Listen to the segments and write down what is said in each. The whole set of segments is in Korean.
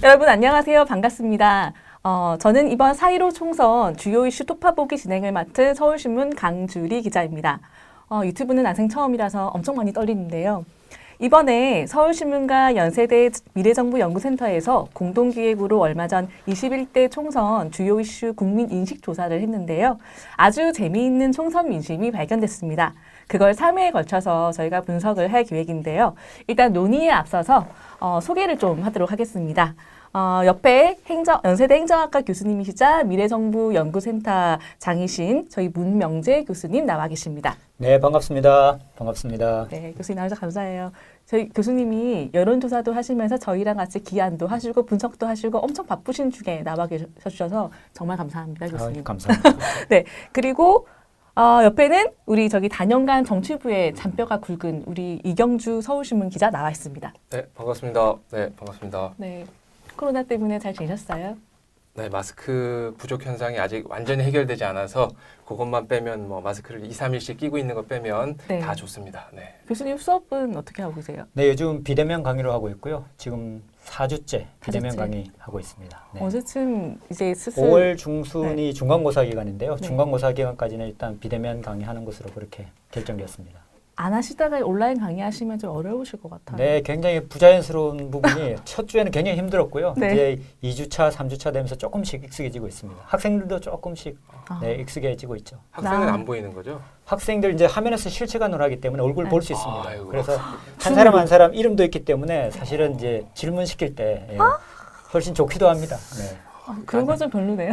여러분 안녕하세요. 반갑습니다. 저는 이번 4.15 총선 주요 이슈 토파보기 진행을 맡은 서울신문 강주리 기자입니다. 유튜브는 난생 처음이라서 엄청 많이 떨리는데요. 이번에 서울신문과 연세대 미래정부연구센터에서 공동기획으로 얼마 전 21대 총선 주요 이슈 국민인식조사를 했는데요. 아주 재미있는 총선 민심이 발견됐습니다. 그걸 3회에 걸쳐서 저희가 분석을 할 계획인데요. 일단 논의에 앞서서 소개를 좀 하도록 하겠습니다. 옆에 연세대 행정학과 교수님이시자 미래정부연구센터 장이신 저희 문명재 교수님 나와 계십니다. 네, 반갑습니다. 반갑습니다. 네, 교수님 나와주셔서 감사해요. 저희 교수님이 여론조사도 하시면서 저희랑 같이 기안도 하시고 분석도 하시고 엄청 바쁘신 중에 나와 계셔서 정말 감사합니다, 교수님. 감사합니다. 네, 그리고 옆에는 우리 단연간 정치부의 잔뼈가 굵은 우리 이경주 서울신문 기자 나와 있습니다. 네, 반갑습니다. 네, 반갑습니다. 네, 코로나 때문에 잘 지내셨어요? 네, 마스크 부족 현상이 아직 완전히 해결되지 않아서 그것만 빼면 마스크를 2, 3일씩 끼고 있는 거 빼면 네. 다 좋습니다. 네. 교수님 수업은 어떻게 하고 계세요? 네, 요즘 비대면 강의로 하고 있고요. 지금 4주째 비대면 4주째? 강의 하고 있습니다. 네. 언제쯤 이제 슬슬 5월 중순이 중간고사 기간인데요. 네. 중간고사 기간까지는 일단 비대면 강의하는 것으로 그렇게 결정되었습니다. 안 하시다가 온라인 강의하시면 좀 어려우실 것 같아요. 네, 굉장히 부자연스러운 부분이 첫 주에는 굉장히 힘들었고요. 네. 이제 2주차, 3주차 되면서 조금씩 익숙해지고 있습니다. 학생들도 조금씩 네, 익숙해지고 있죠. 학생은 안 보이는 거죠? 학생들 이제 화면에서 실시간으로 하기 때문에 얼굴 네. 볼 수 있습니다. 아이고. 그래서 한 사람 한 사람 이름도 있기 때문에 사실은 이제 질문 시킬 때 훨씬 좋기도 합니다. 네. 그런 건 좀 별로네요.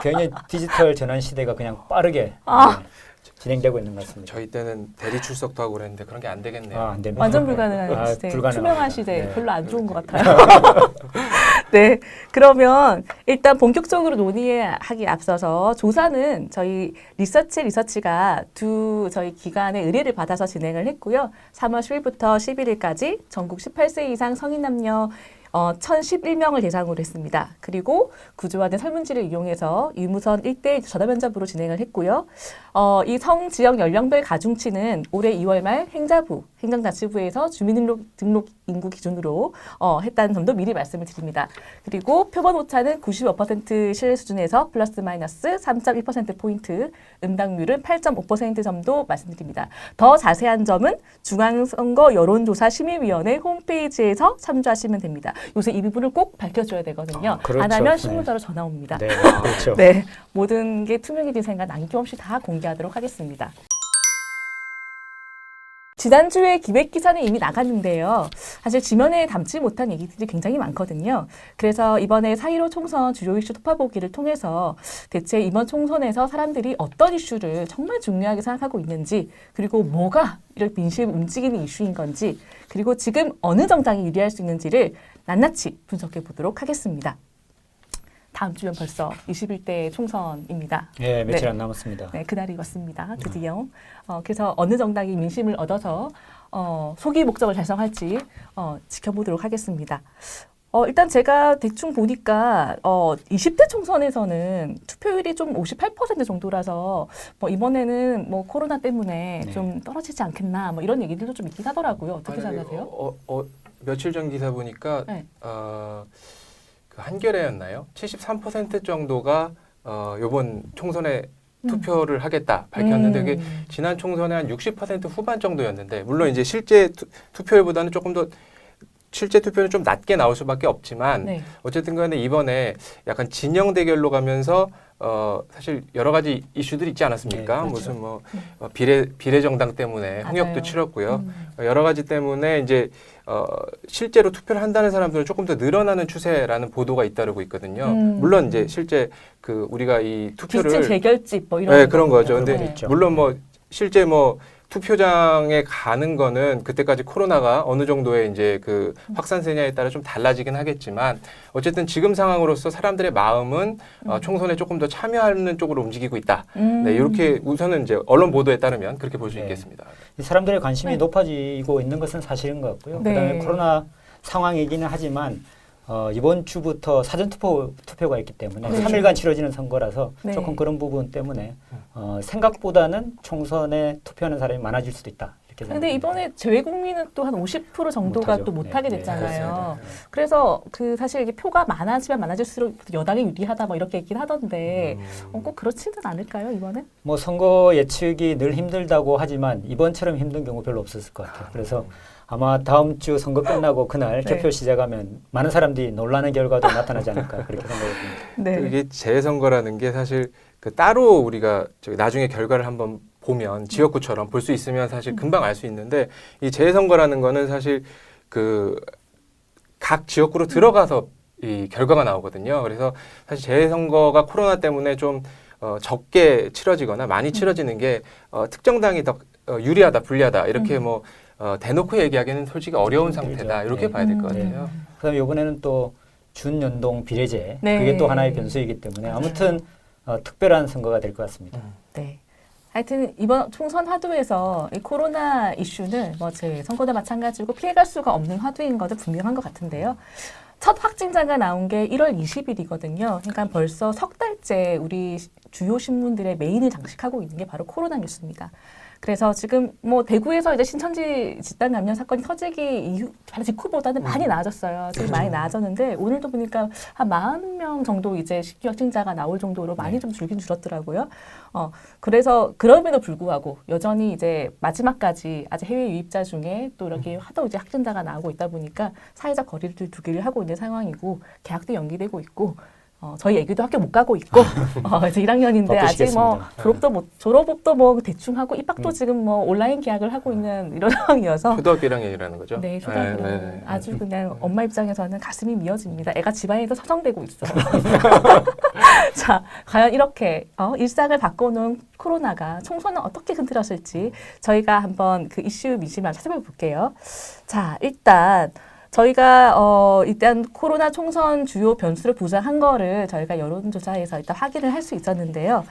굉장히 디지털 전환 시대가 그냥 빠르게 진행되고 있는 것 같습니다. 저희 때는 대리 출석도 하고 그랬는데 그런 게 안 되겠네요. 안 됩니다. 완전 불가능한 시대, 불가능합니다. 투명한 시대, 네. 별로 안 좋은 것 같아요. 네, 그러면 일단 본격적으로 논의하기 앞서서 조사는 저희 리서치가 저희 기관의 의뢰를 받아서 진행을 했고요. 3월 10일부터 11일까지 전국 18세 이상 성인 남녀 1,011명을 대상으로 했습니다. 그리고 구조화된 설문지를 이용해서 유무선 1대1 전화 면접으로 진행을 했고요. 이 성지역 연령별 가중치는 올해 2월 말 행정자치부에서 주민등록 인구 기준으로 했다는 점도 미리 말씀을 드립니다. 그리고 표본 오차는 95% 신뢰 수준에서 플러스 마이너스 3.1%포인트, 응답률은 8.5% 점도 말씀드립니다. 더 자세한 점은 중앙선거 여론조사 심의위원회 홈페이지에서 참조하시면 됩니다. 요새 이 부분을 꼭 밝혀줘야 되거든요. 그렇죠. 안 하면 네. 신문사로 전화 옵니다. 네, 그렇죠. 네, 모든 게 투명해질 생각 남김없이 다 공개하도록 하겠습니다. 지난주에 기획기사는 이미 나갔는데요. 사실 지면에 담지 못한 얘기들이 굉장히 많거든요. 그래서 이번에 4.15 총선 주요 이슈 토파보기를 통해서 대체 이번 총선에서 사람들이 어떤 이슈를 정말 중요하게 생각하고 있는지, 그리고 뭐가 이렇게 민심을 움직이는 이슈인 건지, 그리고 지금 어느 정당이 유리할 수 있는지를 낱낱이 분석해 보도록 하겠습니다. 다음 주면 벌써 21대 총선입니다. 네, 며칠 안 남았습니다. 네, 그날이 왔습니다. 드디어. 그래서 어느 정당이 민심을 얻어서 소기 목적을 달성할지 지켜보도록 하겠습니다. 일단 제가 대충 보니까 20대 총선에서는 투표율이 좀 58% 정도라서 이번에는 코로나 때문에 좀 떨어지지 않겠나 이런 얘기들도 좀 있긴 하더라고요. 어떻게 생각하세요? 며칠 전 기사 보니까 네. 그 한겨레였나요? 73% 정도가 이번 총선에 투표를 하겠다 밝혔는데 그게 지난 총선에 한 60% 후반 정도였는데 물론 이제 실제 투표율보다는 조금 더 실제 투표는 좀 낮게 나올 수밖에 없지만 네. 어쨌든 간에 이번에 약간 진영 대결로 가면서 사실 여러 가지 이슈들이 있지 않았습니까? 네, 그렇죠. 무슨 비례 정당 때문에 홍역도 맞아요. 치렀고요. 여러 가지 때문에 이제 실제로 투표를 한다는 사람들은 조금 더 늘어나는 추세라는 보도가 잇따르고 있거든요. 물론 이제 실제 우리가 이 투표를 기층 재결집 이런 네, 그런 거죠. 근데 네. 있죠. 물론 실제 투표장에 가는 거는 그때까지 코로나가 어느 정도의 이제 그 확산세냐에 따라 좀 달라지긴 하겠지만 어쨌든 지금 상황으로서 사람들의 마음은 총선에 조금 더 참여하는 쪽으로 움직이고 있다. 네, 이렇게 우선은 이제 언론 보도에 따르면 그렇게 볼 수 네. 있겠습니다. 이 사람들의 관심이 네. 높아지고 있는 것은 사실인 것 같고요. 네. 그다음에 코로나 상황이기는 하지만 이번 주부터 사전투표가 있기 때문에 네. 3일간 치러지는 선거라서 네. 조금 그런 부분 때문에 생각보다는 총선에 투표하는 사람이 많아질 수도 있다. 근데 이번에 재외국민은 또 한 50% 정도가 못하죠. 또 못하게 네, 됐잖아요. 네, 그래서 그 사실 이게 표가 많아지면 많아질수록 여당이 유리하다 뭐 이렇게 얘기를 하던데 꼭 그렇지는 않을까요 이번에? 뭐 선거 예측이 늘 힘들다고 하지만 이번처럼 힘든 경우 별로 없었을 것 같아요. 그래서 아마 다음 주 선거 끝나고 그날 네. 개표 시작하면 많은 사람들이 놀라는 결과도 나타나지 않을까 그렇게 생각이 듭니다. 네. 이게 재선거라는 게 사실 그 따로 우리가 저기 나중에 결과를 한번 보면 지역구처럼 볼 수 있으면 사실 금방 알 수 있는데 이 재선거라는 거는 사실 그 각 지역구로 들어가서 이 결과가 나오거든요. 그래서 사실 재선거가 코로나 때문에 좀 적게 치러지거나 많이 치러지는 게 특정 당이 더 유리하다, 불리하다 이렇게 뭐 대놓고 얘기하기는 솔직히 어려운 상태다 이렇게 네. 봐야 될 것 네. 같아요. 그다음에 이번에는 또 준연동 비례제 네. 그게 또 하나의 변수이기 때문에 아무튼 특별한 선거가 될 것 같습니다. 네. 하여튼 이번 총선 화두에서 이 코로나 이슈는 뭐 제 선거도 마찬가지고 피해갈 수가 없는 화두인 것은 분명한 것 같은데요. 첫 확진자가 나온 게 1월 20일이거든요. 그러니까 벌써 석 달째 우리 주요 신문들의 메인을 장식하고 있는 게 바로 코로나 뉴스입니다. 그래서 지금 뭐 대구에서 이제 신천지 집단 감염 사건이 터지기 이후 바로 직후보다는 많이 나아졌어요. 지금 많이 나아졌는데 오늘도 보니까 한 40명 정도 이제 신규 확진자가 나올 정도로 많이 좀 줄긴 줄었더라고요. 그래서 그럼에도 불구하고 여전히 이제 마지막까지 아직 해외 유입자 중에 또 이렇게 하도 이제 확진자가 나오고 있다 보니까 사회적 거리를 두기를 하고 있는 상황이고 개학도 연기되고 있고. 저희 애기도 학교 못 가고 있고, 이제 1학년인데 아직 뭐 졸업도 뭐 대충 하고 입학도 지금 뭐 온라인 계약을 하고 있는 이런 상황이어서. 초등학교 1학년이라는 거죠? 네, 초등학교. 네. 아주 그냥 엄마 입장에서는 가슴이 미어집니다. 애가 집안에서 서정되고 있어. 자, 과연 이렇게 일상을 바꿔놓은 코로나가 총선을 어떻게 흔들었을지 저희가 한번 그 이슈 민심을 찾아볼게요. 자, 일단. 저희가 일단 코로나 총선 주요 변수를 부정한 거를 저희가 여론조사에서 일단 확인을 할 수 있었는데요.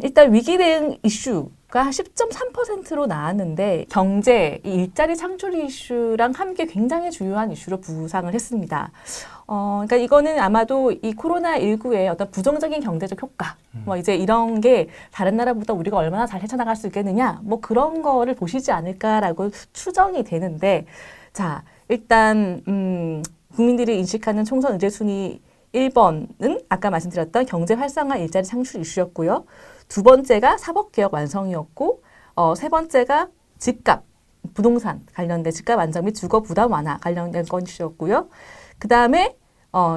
일단 위기 대응 이슈가 10.3%로 나왔는데 경제, 이 일자리 창출 이슈랑 함께 굉장히 중요한 이슈로 부상을 했습니다. 그러니까 이거는 아마도 이 코로나19의 어떤 부정적인 경제적 효과, 뭐 이제 이런 게 다른 나라보다 우리가 얼마나 잘 헤쳐나갈 수 있겠느냐, 뭐 그런 거를 보시지 않을까라고 추정이 되는데, 자, 일단 국민들이 인식하는 총선 의제 순위 1번은 아까 말씀드렸던 경제 활성화 일자리 창출 이슈였고요. 두 번째가 사법개혁 완성이었고 세 번째가 집값, 부동산 관련된 집값 안정 및 주거 부담 완화 관련된 건 이슈였고요. 그다음에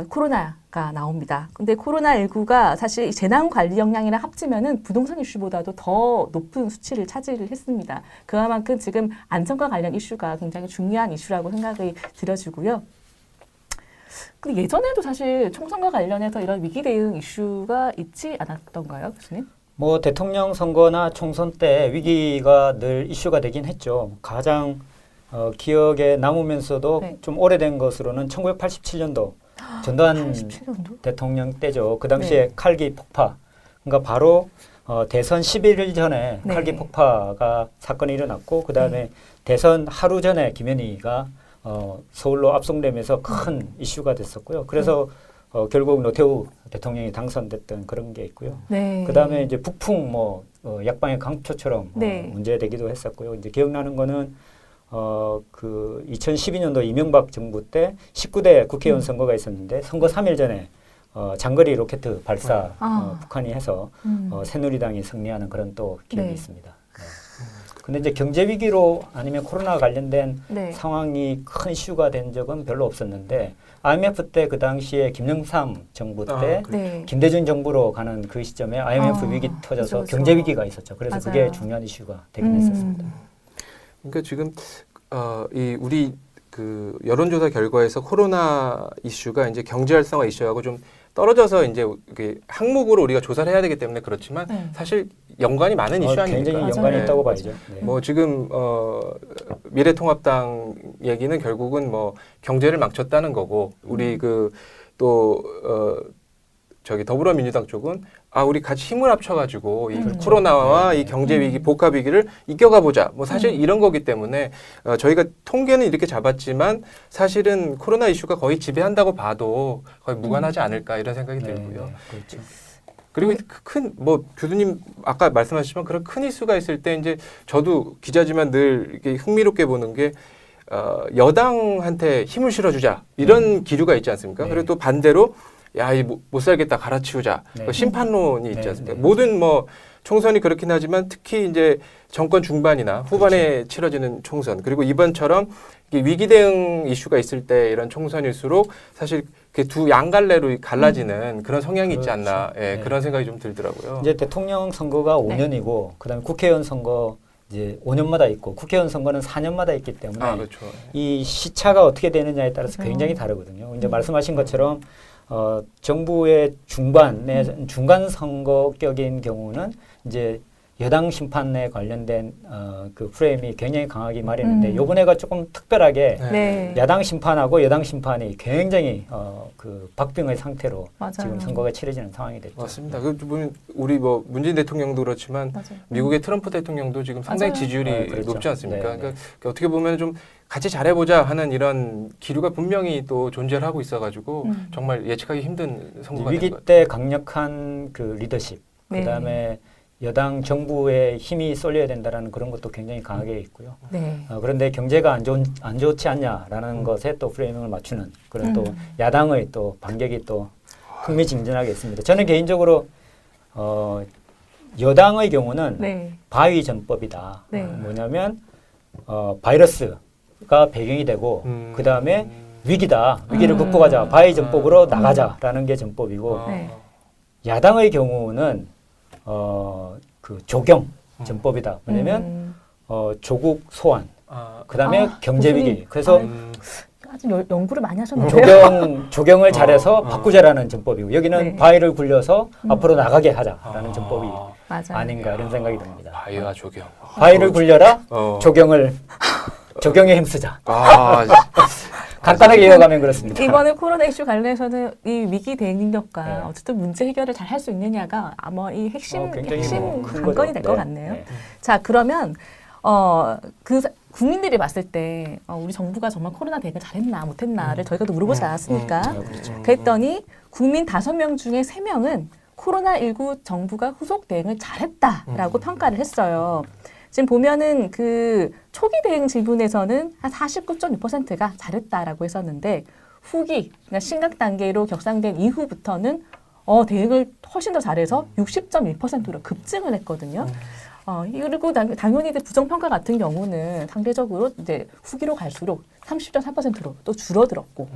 코로나가 나옵니다. 근데 코로나19가 사실 재난 관리 역량이랑 합치면은 부동산 이슈보다도 더 높은 수치를 차지를 했습니다. 그만큼 지금 안전과 관련 이슈가 굉장히 중요한 이슈라고 생각이 들어지고요. 근데 예전에도 사실 총선과 관련해서 이런 위기 대응 이슈가 있지 않았던가요, 교수님? 뭐 대통령 선거나 총선 때 위기가 늘 이슈가 되긴 했죠. 가장 기억에 남으면서도 네. 좀 오래된 것으로는 1987년도 전두환 87년도? 대통령 때죠. 그 당시에 칼기 폭파. 그러니까 바로 대선 11일 전에 네. 칼기 폭파가 사건이 일어났고 그 다음에 대선 하루 전에 김현희가 서울로 압송되면서 큰 이슈가 됐었고요. 그래서 결국 노태우 대통령이 당선됐던 그런 게 있고요. 네. 그 다음에 이제 북풍 약방의 강초처럼 네. 문제되기도 했었고요. 이제 기억나는 거는 그 2012년도 이명박 정부 때 19대 국회의원 선거가 있었는데 선거 3일 전에 장거리 로켓 발사 북한이 해서 새누리당이 승리하는 그런 또 기억이 네. 있습니다. 네. 근데 이제 경제 위기로 아니면 코로나 관련된 네. 상황이 큰 이슈가 된 적은 별로 없었는데 IMF 때 그 당시에 김영삼 정부 때 네. 김대중 정부로 가는 그 시점에 IMF 위기 터져서 그렇죠. 경제 위기가 있었죠. 그래서 맞아요. 그게 중요한 이슈가 되긴 했었습니다. 그러니까 지금 이 우리 그 여론조사 결과에서 코로나 이슈가 이제 경제 활성화 이슈하고 좀 떨어져서 이제 이게 항목으로 우리가 조사를 해야 되기 때문에 그렇지만 네. 사실 연관이 많은 이슈 아닙니까? 굉장히 맞아요. 연관이 네. 있다고 봐야죠. 네. 뭐 지금 미래통합당 얘기는 결국은 뭐 경제를 망쳤다는 거고 우리 그 또 저기 더불어민주당 쪽은 우리 같이 힘을 합쳐가지고 이 그렇죠. 코로나와 네. 이 경제 위기 복합 위기를 이겨가 보자. 뭐 사실 이런 거기 때문에 저희가 통계는 이렇게 잡았지만 사실은 코로나 이슈가 거의 지배한다고 봐도 거의 무관하지 않을까 이런 생각이 네, 들고요. 네, 그렇죠. 그리고 큰 뭐 교수님 아까 말씀하셨지만 그런 큰 이슈가 있을 때 이제 저도 기자지만 늘 이렇게 흥미롭게 보는 게 여당한테 힘을 실어주자 이런 기류가 있지 않습니까? 네. 그리고 또 반대로 야, 이 못 살겠다 갈아치우자 네. 그 심판론이 있지 네, 않습니까? 네. 모든 뭐 총선이 그렇긴 하지만 특히 이제 정권 중반이나 후반에 그렇죠. 치러지는 총선 그리고 이번처럼 이게 위기 대응 이슈가 있을 때 이런 총선일수록 사실 두 양갈래로 갈라지는 그런 성향이 있지 않나 예, 네. 그런 생각이 좀 들더라고요. 이제 대통령 선거가 5년이고 그다음에 국회의원 선거 이제 5년마다 있고 국회의원 선거는 4년마다 있기 때문에 그렇죠. 이 시차가 어떻게 되느냐에 따라서 그렇죠. 굉장히 다르거든요. 이제 말씀하신 것처럼 정부의 중간 선거격인 경우는 이제 여당 심판에 관련된 그 프레임이 굉장히 강하게 마련인데 이번에가 조금 특별하게 네. 야당 심판하고 여당 심판이 굉장히 그 박빙의 상태로 맞아요. 지금 선거가 치러지는 상황이 됐죠. 맞습니다. 그 보면 우리 뭐 문재인 대통령도 그렇지만 맞아요. 미국의 트럼프 대통령도 지금 상당히 맞아요. 지지율이 그렇죠. 높지 않습니까? 네, 그러니까 어떻게 보면 좀 같이 잘해보자 하는 이런 기류가 분명히 또 존재를 하고 있어가지고 정말 예측하기 힘든 선거가 위기 된 것 같아요. 때 강력한 그 리더십, 네. 그다음에 여당 정부에 힘이 쏠려야 된다라는 그런 것도 굉장히 강하게 있고요. 네. 그런데 경제가 안 좋지 않냐라는 것에 또 프레임을 맞추는 그런 또 야당의 또 반격이 또 흥미진진하게 있습니다. 저는 개인적으로 여당의 경우는 네. 바위 전법이다. 네. 뭐냐면 바이러스가 배경이 되고 그 다음에 위기다. 위기를 극복하자. 바위 전법으로 나가자라는 게 전법이고 네. 야당의 경우는 그 조경 전법이다. 뭐냐면 조국 소환. 그다음에 경제 위기. 교수님. 그래서 아주 연구를 많이 하셨는데요. 조경을 잘해서 바꾸자라는 전법이고 여기는 네. 바위를 굴려서 앞으로 나가게 하자라는 전법이 맞아요. 아닌가 이런 생각이 듭니다. 바위와 조경. 바위를 굴려라. 어. 조경에 힘쓰자. 간단하게 어쨌든 이어가면 그렇습니다. 이번에 코로나 이슈 관련해서는 이 위기 대응 능력과 네. 어쨌든 문제 해결을 잘 할 수 있느냐가 아마 이 핵심 굉장히 핵심 큰 관건이 거죠. 될 것 네. 같네요. 네. 자 그러면 국민들이 봤을 때 우리 정부가 정말 코로나 대응을 잘했나 못했나를 저희가 또 물어보지 않았습니까? 그렇죠. 그랬더니 국민 5명 중에 3명은 코로나19 정부가 후속 대응을 잘했다라고 평가를 했어요. 지금 보면은 그 초기 대응 질문에서는 한 49.6%가 잘했다라고 했었는데 후기, 그러니까 심각 단계로 격상된 이후부터는 대응을 훨씬 더 잘해서 60.1%로 급증을 했거든요. 그리고 당연히 이제 부정평가 같은 경우는 상대적으로 이제 후기로 갈수록 30.3%로 또 줄어들었고.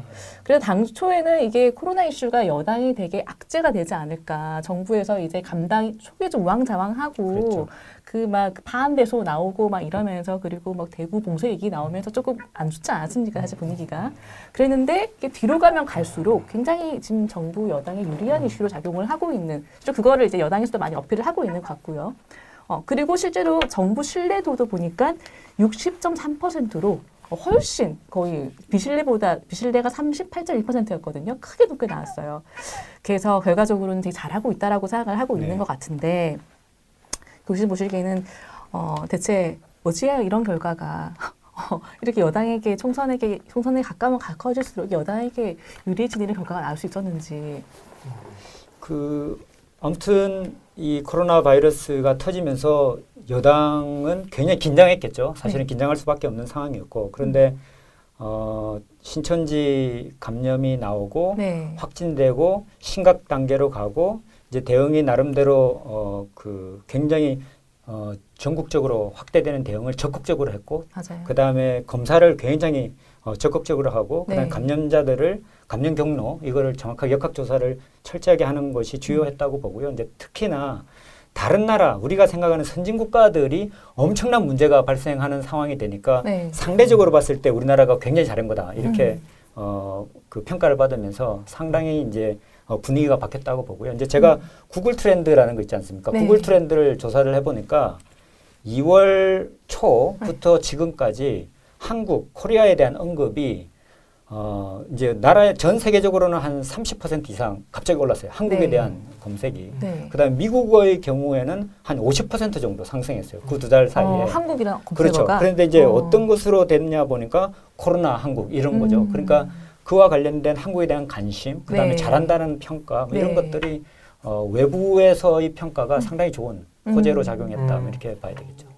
그래서 당초에는 이게 코로나 이슈가 여당이 되게 악재가 되지 않을까. 정부에서 이제 감당이 초기에 좀 우왕좌왕하고 그렇죠. 그 막 파한배소 나오고 막 이러면서 그리고 막 대구 봉쇄 얘기 나오면서 조금 안 좋지 않았습니까? 사실 분위기가. 그랬는데 이게 뒤로 가면 갈수록 굉장히 지금 정부 여당에 유리한 이슈로 작용을 하고 있는, 그거를 이제 여당에서도 많이 어필을 하고 있는 것 같고요. 그리고 실제로 정부 신뢰도도 보니까 60.3%로 훨씬 거의 비신뢰가 38.1%였거든요. 크게 높게 나왔어요. 그래서 결과적으로는 되게 잘하고 있다라고 생각을 하고 있는 것 같은데 교수님 보시기에는 대체 어찌해야 이런 결과가 이렇게 여당에게 총선에 가까우면 가까워질수록 여당에게 유리해지는 결과가 나올 수 있었는지. 아무튼 이 코로나 바이러스가 터지면서 여당은 굉장히 긴장했겠죠. 사실은 긴장할 수밖에 없는 상황이었고 그런데 신천지 감염이 나오고 네. 확진되고 심각 단계로 가고 이제 대응이 나름대로 굉장히 전국적으로 확대되는 대응을 적극적으로 했고 맞아요. 그다음에 검사를 굉장히 적극적으로 하고 그다음에 네. 감염자들을 감염 경로 이거를 정확하게 역학 조사를 철저하게 하는 것이 주요했다고 보고요. 이제 특히나 다른 나라 우리가 생각하는 선진 국가들이 엄청난 문제가 발생하는 상황이 되니까 네. 상대적으로 봤을 때 우리나라가 굉장히 잘한 거다 이렇게 그 평가를 받으면서 상당히 이제 분위기가 바뀌었다고 보고요. 이제 제가 구글 트렌드라는 거 있지 않습니까? 네. 구글 트렌드를 조사를 해보니까 2월 초부터 지금까지 한국, 코리아에 대한 언급이 이제 전 세계적으로는 한 30% 이상 갑자기 올랐어요. 한국에 네. 대한 검색이. 네. 그다음에 미국의 경우에는 한 50% 정도 상승했어요. 그 2달 사이에. 한국이랑 검색어가. 그렇죠. 그런데 이제 어떤 것으로 됐냐 보니까 코로나 한국 이런 거죠. 그러니까 그와 관련된 한국에 대한 관심, 그다음에 네. 잘한다는 평가 뭐 이런 네. 것들이 외부에서의 평가가 상당히 좋은 호재로 작용했다 이렇게 봐야 되겠죠.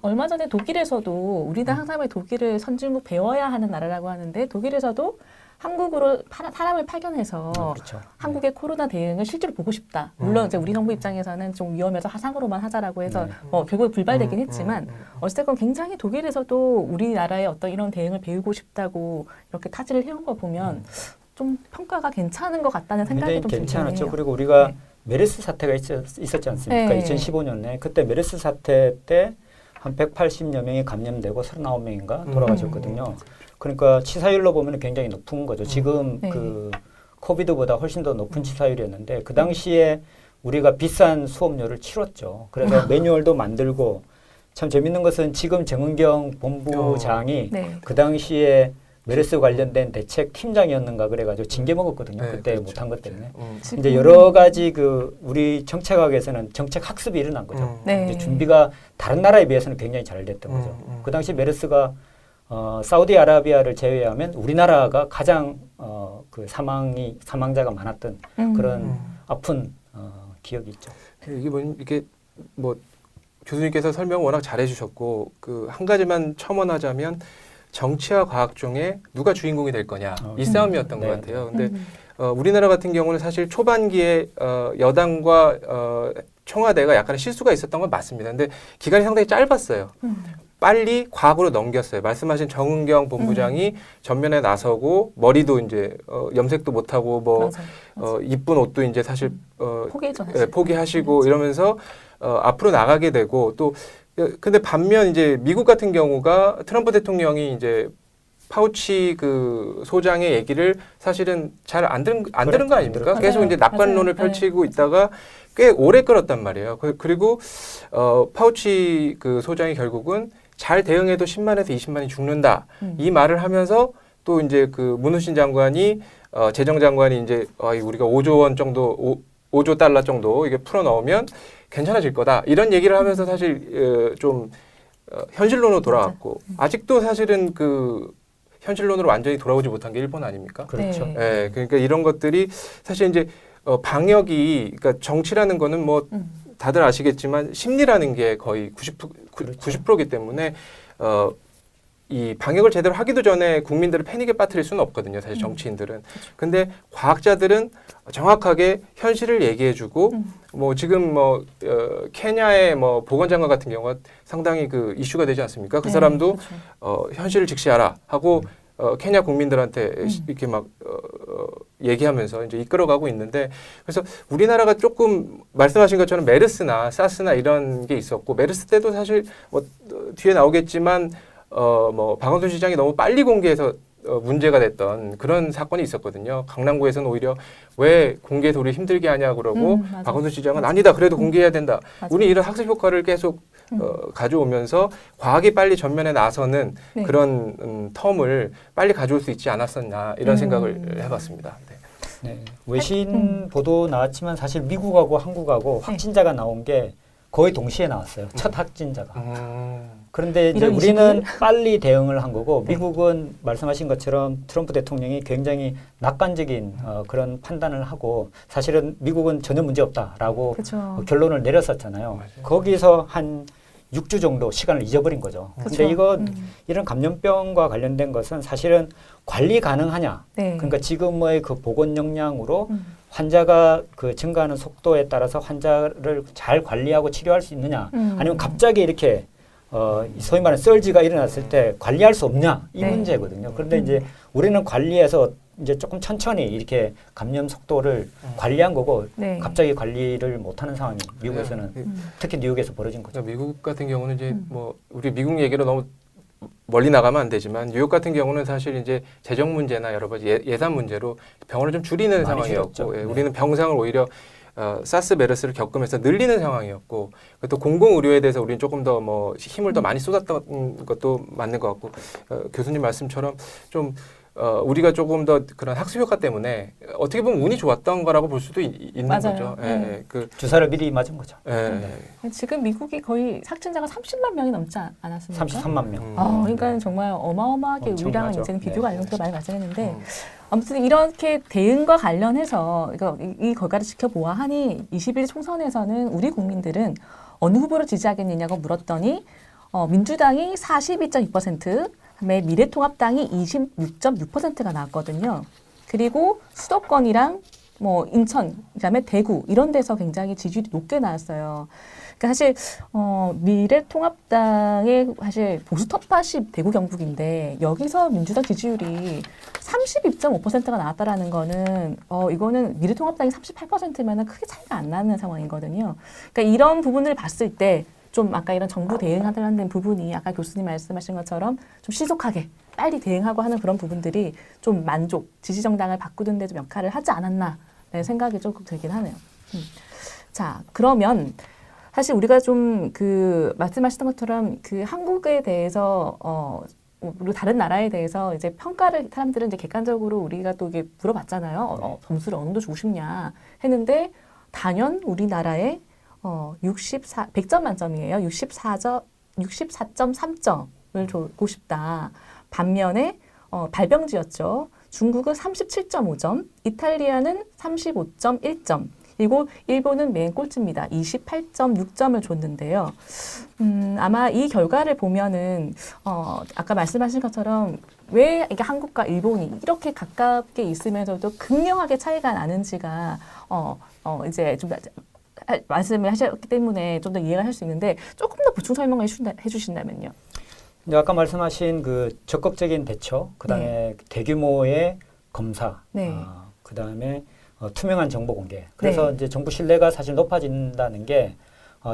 얼마 전에 독일에서도 우리는 항상 독일을 선진국 배워야 하는 나라라고 하는데 독일에서도 한국으로 사람을 파견해서 그렇죠. 한국의 코로나 대응을 실제로 보고 싶다. 물론 이제 우리 정부 입장에서는 좀 위험해서 화상으로만 하자라고 해서 결국 불발되긴 했지만 어쨌든 굉장히 독일에서도 우리나라의 어떤 이런 대응을 배우고 싶다고 이렇게 타지를 해온 거 보면 좀 평가가 괜찮은 것 같다는 생각이 좀 괜찮았죠. 들긴 해요. 그리고 우리가 메르스 사태가 있었지 않습니까? 네. 2015년에 그때 메르스 사태 때 한 180여 명이 감염되고 39명인가 돌아가셨거든요. 그러니까 치사율로 보면 굉장히 높은 거죠. 지금 네. 그 코비드보다 훨씬 더 높은 치사율이었는데 그 당시에 우리가 비싼 수업료를 치렀죠. 그래서 매뉴얼도 만들고 참 재밌는 것은 지금 정은경 본부장이 네. 그 당시에 메르스 관련된 대책 팀장이었는가 그래가지고 징계 먹었거든요. 네, 그때 그렇죠. 못한 것 때문에. 지금 이제 여러 가지 그 우리 정책학에서는 정책 학습이 일어난 거죠. 네. 이제 준비가 다른 나라에 비해서는 굉장히 잘 됐던 거죠. 그 당시 메르스가 사우디아라비아를 제외하면 우리나라가 가장 그 사망자가 많았던 그런 아픈 기억이 있죠. 이게 뭐 교수님께서 설명 워낙 잘해주셨고 그 한 가지만 첨언하자면 정치와 과학 중에 누가 주인공이 될 거냐 이 싸움이었던 것 같아요. 근데 우리나라 같은 경우는 사실 초반기에 여당과 청와대가 약간의 실수가 있었던 건 맞습니다. 근데 기간이 상당히 짧았어요. 빨리 과학으로 넘겼어요. 말씀하신 정은경 본부장이 전면에 나서고 머리도 이제 염색도 못하고 뭐 이쁜 옷도 이제 사실 포기죠, 포기하시고 이러면서 앞으로 나가게 되고 또 근데 반면 이제 미국 같은 경우가 트럼프 대통령이 이제 파우치 그 소장의 얘기를 사실은 잘 안 들은 거 아닙니까? 맞아요. 계속 이제 낙관론을 맞아요. 펼치고 있다가 꽤 오래 끌었단 말이에요. 그리고 파우치 그 소장이 결국은 잘 대응해도 10만에서 20만이 죽는다. 이 말을 하면서 또 이제 그 문우신 장관이 재정장관이 이제 우리가 5조 원 정도 5조 달러 정도 이게 풀어 넣으면 괜찮아질 거다. 이런 얘기를 하면서 사실 좀 현실론으로 돌아왔고 아직도 사실은 그 현실론으로 완전히 돌아오지 못한 게 일본 아닙니까? 그렇죠. 네. 예, 그러니까 이런 것들이 사실 이제 방역이 그러니까 정치라는 거는 뭐 다들 아시겠지만 심리라는 게 거의 90%이기 때문에 이 방역을 제대로 하기도 전에 국민들을 패닉에 빠뜨릴 수는 없거든요. 사실 정치인들은. 근데 과학자들은 정확하게 현실을 얘기해주고 뭐 지금 뭐 케냐의 뭐 보건장관 같은 경우가 상당히 그 이슈가 되지 않습니까? 그 사람도 현실을 직시하라 하고 케냐 국민들한테 이렇게 막 얘기하면서 이제 이끌어가고 있는데 그래서 우리나라가 조금 말씀하신 것처럼 메르스나 사스나 이런 게 있었고 메르스 때도 사실 뭐 뒤에 나오겠지만 뭐 박원순 시장이 너무 빨리 공개해서 문제가 됐던 그런 사건이 있었거든요. 강남구에서는 오히려 왜 공개해서 우리 힘들게 하냐 그러고 박원순 시장은 아니다 그래도 공개해야 된다. 우리 이런 학습 효과를 계속 가져오면서 과학이 빨리 전면에 나서는 네. 그런 텀을 빨리 가져올 수 있지 않았었나 이런 생각을 해봤습니다. 네. 네. 외신 보도 나왔지만 사실 미국하고 한국하고 확진자가 나온 게 거의 동시에 나왔어요. 첫 확진자가. 그런데 이제 우리는 빨리 대응을 한 거고 미국은 말씀하신 것처럼 트럼프 대통령이 굉장히 낙관적인 그런 판단을 하고 사실은 미국은 전혀 문제 없다라고 결론을 내렸었잖아요. 맞아요. 거기서 한 6주 정도 시간을 잊어버린 거죠. 근데 이런 감염병과 관련된 것은 사실은 관리 가능하냐. 그러니까 지금의 그 보건 역량으로 환자가 그 증가하는 속도에 따라서 환자를 잘 관리하고 치료할 수 있느냐. 아니면 갑자기 이렇게 소위 말하는 썰지가 일어났을 때 관리할 수 없냐. 이 문제거든요. 그런데 이제 우리는 관리해서 이제 조금 천천히 이렇게 감염 속도를 관리한 거고 갑자기 관리를 못하는 상황이 미국에서는 특히 뉴욕에서 벌어진 거죠. 미국 같은 경우는 이제 뭐 우리 미국 얘기로 너무 멀리 나가면 안 되지만 뉴욕 같은 경우는 사실 이제 재정 문제나 여러 가지 예산 문제로 병원을 좀 줄이는 상황이었고 우리는 병상을 오히려 사스 메르스를 겪으면서 늘리는 상황이었고 또 공공 의료에 대해서 우리는 조금 더 뭐 힘을 더 많이 쏟았던 것도 맞는 것 같고 교수님 말씀처럼 좀 우리가 조금 더 그런 학습 효과 때문에 어떻게 보면 운이 좋았던 거라고 볼 수도 있는 맞아요. 거죠. 예, 네. 예, 그, 주사를 미리 맞은 거죠. 예, 지금 미국이 거의 확진자가 30만 명이 넘지 않았습니까? 33만 명. 그러니까 정말 어마어마하게 우리랑은 엄청나죠. 이제는 비교가 네. 아니고 더 많이 발생했는데 음. 아무튼 이렇게 대응과 관련해서 이 결과를 지켜보아 하니 21대 총선에서는 우리 국민들은 어느 후보를 지지하겠느냐고 물었더니 민주당이 42.2%, 그다음에 미래통합당이 26.6%가 나왔거든요. 그리고 수도권이랑 뭐 인천, 그다음에 대구 이런 데서 굉장히 지지율이 높게 나왔어요. 그러니까 사실 미래통합당의 사실 보수 텃밭이 대구 경북인데 여기서 민주당 지지율이 32.5%가 나왔다라는 거는 이거는 미래통합당이 38%면은 크게 차이가 안 나는 상황이거든요. 그러니까 이런 부분을 봤을 때 좀 아까 이런 정부 대응하는 부분이 아까 교수님 말씀하신 것처럼 좀 신속하게 빨리 대응하고 하는 그런 부분들이 좀 지지 정당을 바꾸는 데 좀 역할을 하지 않았나 생각이 조금 들긴 하네요. 자, 그러면 사실 우리가 좀 말씀하셨던 것처럼 한국에 대해서 그리고 다른 나라에 대해서 이제 평가를 사람들은 이제 객관적으로 우리가 또 이게 물어봤잖아요. 점수를 어느 정도 주고 싶냐 했는데 단연 우리나라에 100점 만점이에요. 64.3점을 주고 싶다. 반면에 발병지였죠. 중국은 37.5점, 이탈리아는 35.1점, 그리고 일본은 맨 꼴찌입니다. 28.6점을 줬는데요. 아마 이 결과를 보면은 아까 말씀하신 것처럼 왜 이게 한국과 일본이 이렇게 가깝게 있으면서도 극명하게 차이가 나는지가 이제 좀 말씀을 하셨기 때문에 좀 더 이해가 할 수 있는데 조금 더 보충 설명을 해주신다면요. 이제 아까 말씀하신 적극적인 대처, 그다음에 대규모의 검사, 그다음에 투명한 정보 공개. 그래서 이제 정부 신뢰가 사실 높아진다는 게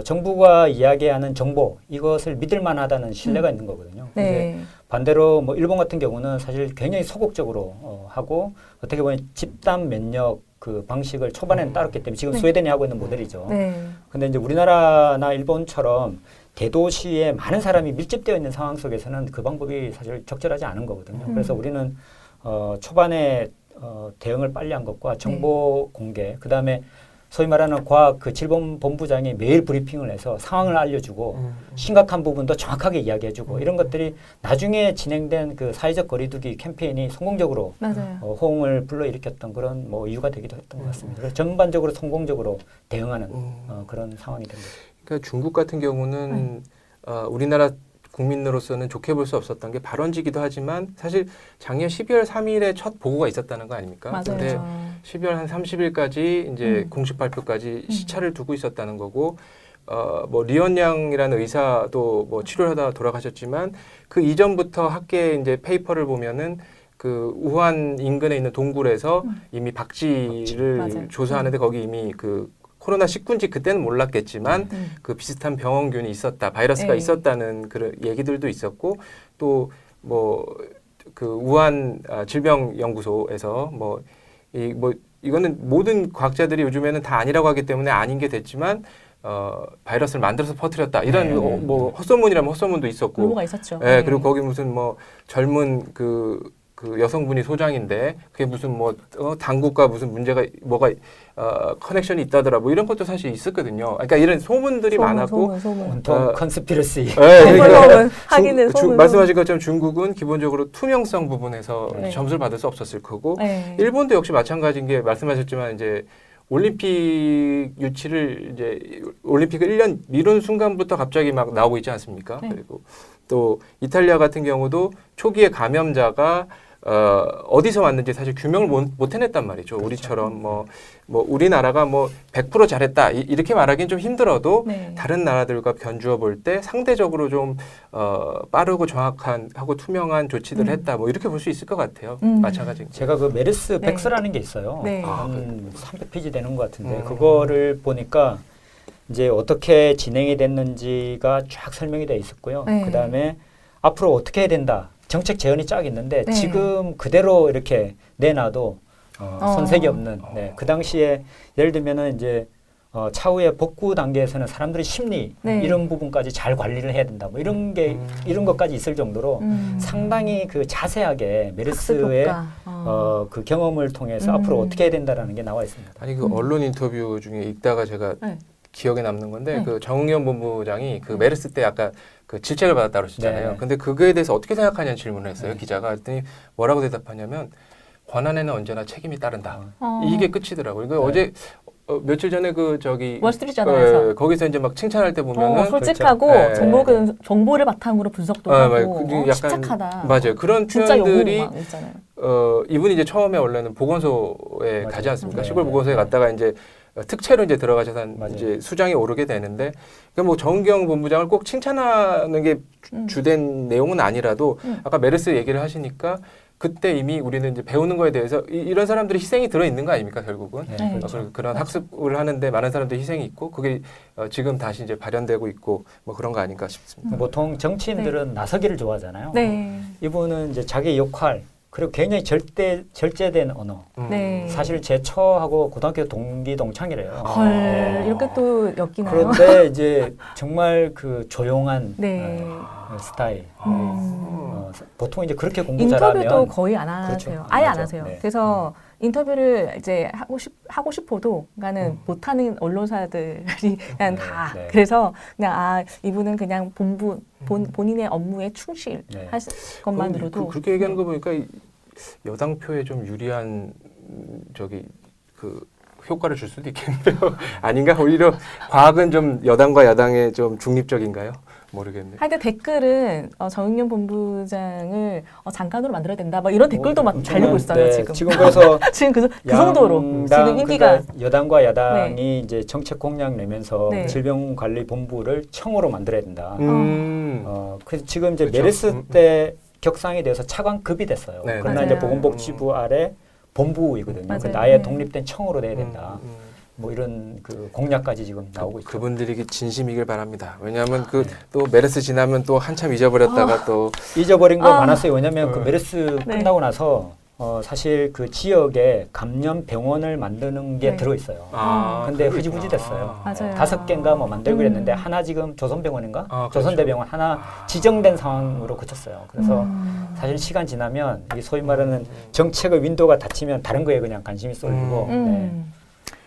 정부가 이야기하는 정보 이것을 믿을 만하다는 신뢰가 있는 거거든요. 근데 반대로 뭐 일본 같은 경우는 사실 굉장히 소극적으로 하고 어떻게 보면 집단 면역 방식을 초반에는 따랐기 때문에 지금 스웨덴이 하고 있는 모델이죠. 근데 이제 우리나라나 일본처럼 대도시에 많은 사람이 밀집되어 있는 상황 속에서는 그 방법이 사실 적절하지 않은 거거든요. 그래서 우리는 초반에 대응을 빨리 한 것과 정보 공개, 그 다음에 소위 말하는 과학 질본본부장이 매일 브리핑을 해서 상황을 알려주고 심각한 부분도 정확하게 이야기해주고 이런 것들이 나중에 진행된 사회적 거리두기 캠페인이 성공적으로 호응을 불러일으켰던 그런 이유가 되기도 했던 것 같습니다. 그래서 전반적으로 성공적으로 대응하는 그런 상황이 된 거죠. 그러니까 중국 같은 경우는 우리나라 국민으로서는 좋게 볼 수 없었던 게 발원지기도 하지만 사실 작년 12월 3일에 첫 보고가 있었다는 거 아닙니까? 맞아요. 근데 12월 한 30일까지 이제 공식 발표까지 시차를 두고 있었다는 거고 뭐 리언 양이라는 의사도 뭐 치료를 하다가 돌아가셨지만 그 이전부터 학계 이제 페이퍼를 보면은 우한 인근에 있는 동굴에서 이미 박쥐를 조사하는데 거기 이미 코로나19인지 그때는 몰랐겠지만 비슷한 병원균이 있었다, 바이러스가 있었다는 그런 얘기들도 있었고 또 우한 질병연구소에서 이거는 모든 과학자들이 요즘에는 다 아니라고 하기 때문에 아닌 게 됐지만 바이러스를 만들어서 퍼뜨렸다 이런 헛소문이라면 헛소문도 있었고, 루머가 있었죠. 그리고 거기 무슨 젊은 여성분이 소장인데 그게 무슨 당국과 무슨 문제가 커넥션이 있다더라 이런 것도 사실 있었거든요. 그러니까 이런 소문들이 많았고 온통 컨스피러시. 하기는 말씀하신 것처럼 중국은 기본적으로 투명성 부분에서 점수를 받을 수 없었을 거고 일본도 역시 마찬가지인 게 말씀하셨지만 이제 올림픽 유치를 이제 올림픽을 1년 미룬 순간부터 갑자기 막 나오고 있지 않습니까? 그리고 또 이탈리아 같은 경우도 초기에 감염자가 어디서 왔는지 사실 규명을 못 해냈단 말이죠. 그렇죠. 우리처럼 우리나라가 100% 잘했다 이렇게 말하기는 좀 힘들어도 다른 나라들과 견주어 볼 때 상대적으로 좀 빠르고 정확한 하고 투명한 조치들을 했다 이렇게 볼 수 있을 것 같아요. 마찬가지. 제가 메르스 백스라는 게 있어요. 한 300페이지 되는 것 같은데 그거를 보니까 이제 어떻게 진행이 됐는지가 쫙 설명이 되어 있었고요. 그 다음에 앞으로 어떻게 해야 된다. 정책 제언이 쫙 있는데 지금 그대로 이렇게 내놔도 손색이 없는. 그 당시에 예를 들면은 이제 차후에 복구 단계에서는 사람들의 심리 네. 이런 부분까지 잘 관리를 해야 된다. 뭐 이런 게 이런 것까지 있을 정도로 상당히 그 자세하게 메르스의 그 경험을 통해서 앞으로 어떻게 해야 된다라는 게 나와 있습니다. 아니 그 언론 인터뷰 중에 읽다가 제가 네. 기억에 남는 건데 네. 그 정의연 본부장이 그 메르스 때 아까 그 질책을 받았다고 그러셨잖아요. 네. 근데 그거에 대해서 어떻게 생각하냐는 질문을 했어요. 네. 기자가. 그랬더니 뭐라고 대답하냐면 권한에는 언제나 책임이 따른다. 이게 끝이더라고요. 이거 어제 며칠 전에 그 저기 월스트리트저널에서 거기서 이제 막 칭찬할 때 보면은 솔직하고 그렇죠. 정보를 바탕으로 분석도 하고 침착하다. 맞아요. 그런 진짜 표현들이 영웅 막 있잖아요. 이분이 이제 처음에 원래는 보건소에 맞아요. 가지 않습니까? 네. 시골 보건소에 갔다가 이제 특채로 이제 들어가셔서 맞아요. 이제 수장이 오르게 되는데, 그러니까 뭐 정경 본부장을 꼭 칭찬하는 게 주된 내용은 아니라도 아까 메르스 얘기를 하시니까 그때 이미 우리는 이제 배우는 거에 대해서 이런 사람들이 희생이 들어 있는 거 아닙니까 결국은? 네, 네. 그렇죠. 그런 학습을 하는데 많은 사람들이 희생이 있고 그게 지금 다시 이제 발현되고 있고 뭐 그런 거 아닌가 싶습니다. 보통 정치인들은 나서기를 좋아하잖아요. 네. 이분은 이제 자기 역할 그리고 굉장히 절제된 언어. 네. 사실 제 처하고 고등학교 동기 동창이래요. 헐, 이렇게 또 엮이나요? 그런데 이제 정말 그 조용한 네. 스타일. 보통 이제 그렇게 공부 인터뷰도 잘하면 거의 안 하세요. 그렇죠. 아예 안 맞아. 하세요. 네. 그래서 인터뷰를 이제 하고 싶어도 그러니까는 못하는 언론사들이 그냥 다 네. 그래서 그냥 이분은 그냥 본인의 업무에 충실할 네. 것만으로도 그렇게 얘기하는 거 보니까 여당표에 좀 유리한 저기 그 효과를 줄 수도 있겠는데요. 아닌가? 오히려 과학은 좀 여당과 야당의 좀 중립적인가요? 모르겠네. 하여튼 댓글은 정의연 본부장을 장관으로 만들어야 된다. 막 이런 댓글도 막 달리고 있어요. 네, 지금. 그래서 지금 그 정도로 지금 인기가 그러니까 여당과 야당이 이제 정책 공약 내면서 네. 질병관리본부를 청으로 만들어야 된다. 그래서 지금 이제 그렇죠. 메르스 때 격상에 대해서 차관급이 됐어요. 네. 그러나 맞아요. 이제 보건복지부 아래 본부이거든요. 맞아요. 근데 아예 네. 독립된 청으로 돼야 된다. 뭐 이런 그 공약까지 지금 나오고 있죠. 그분들이 진심이길 바랍니다. 왜냐하면 또 메르스 지나면 또 한참 잊어버렸다가 또 잊어버린 거 많았어요. 왜냐하면 그 네. 메르스 네. 끝나고 나서 사실 그 지역에 감염 병원을 만드는 게 네. 들어있어요. 그러니까. 근데 흐지부지 됐어요. 맞아요. 5개인가 뭐 만들고 그랬는데 하나 지금 조선병원인가? 그렇죠. 조선대병원 하나 지정된 상황으로 그쳤어요. 그래서 사실 시간 지나면 이 소위 말하는 정책의 윈도우가 닫히면 다른 거에 그냥 관심이 쏠리고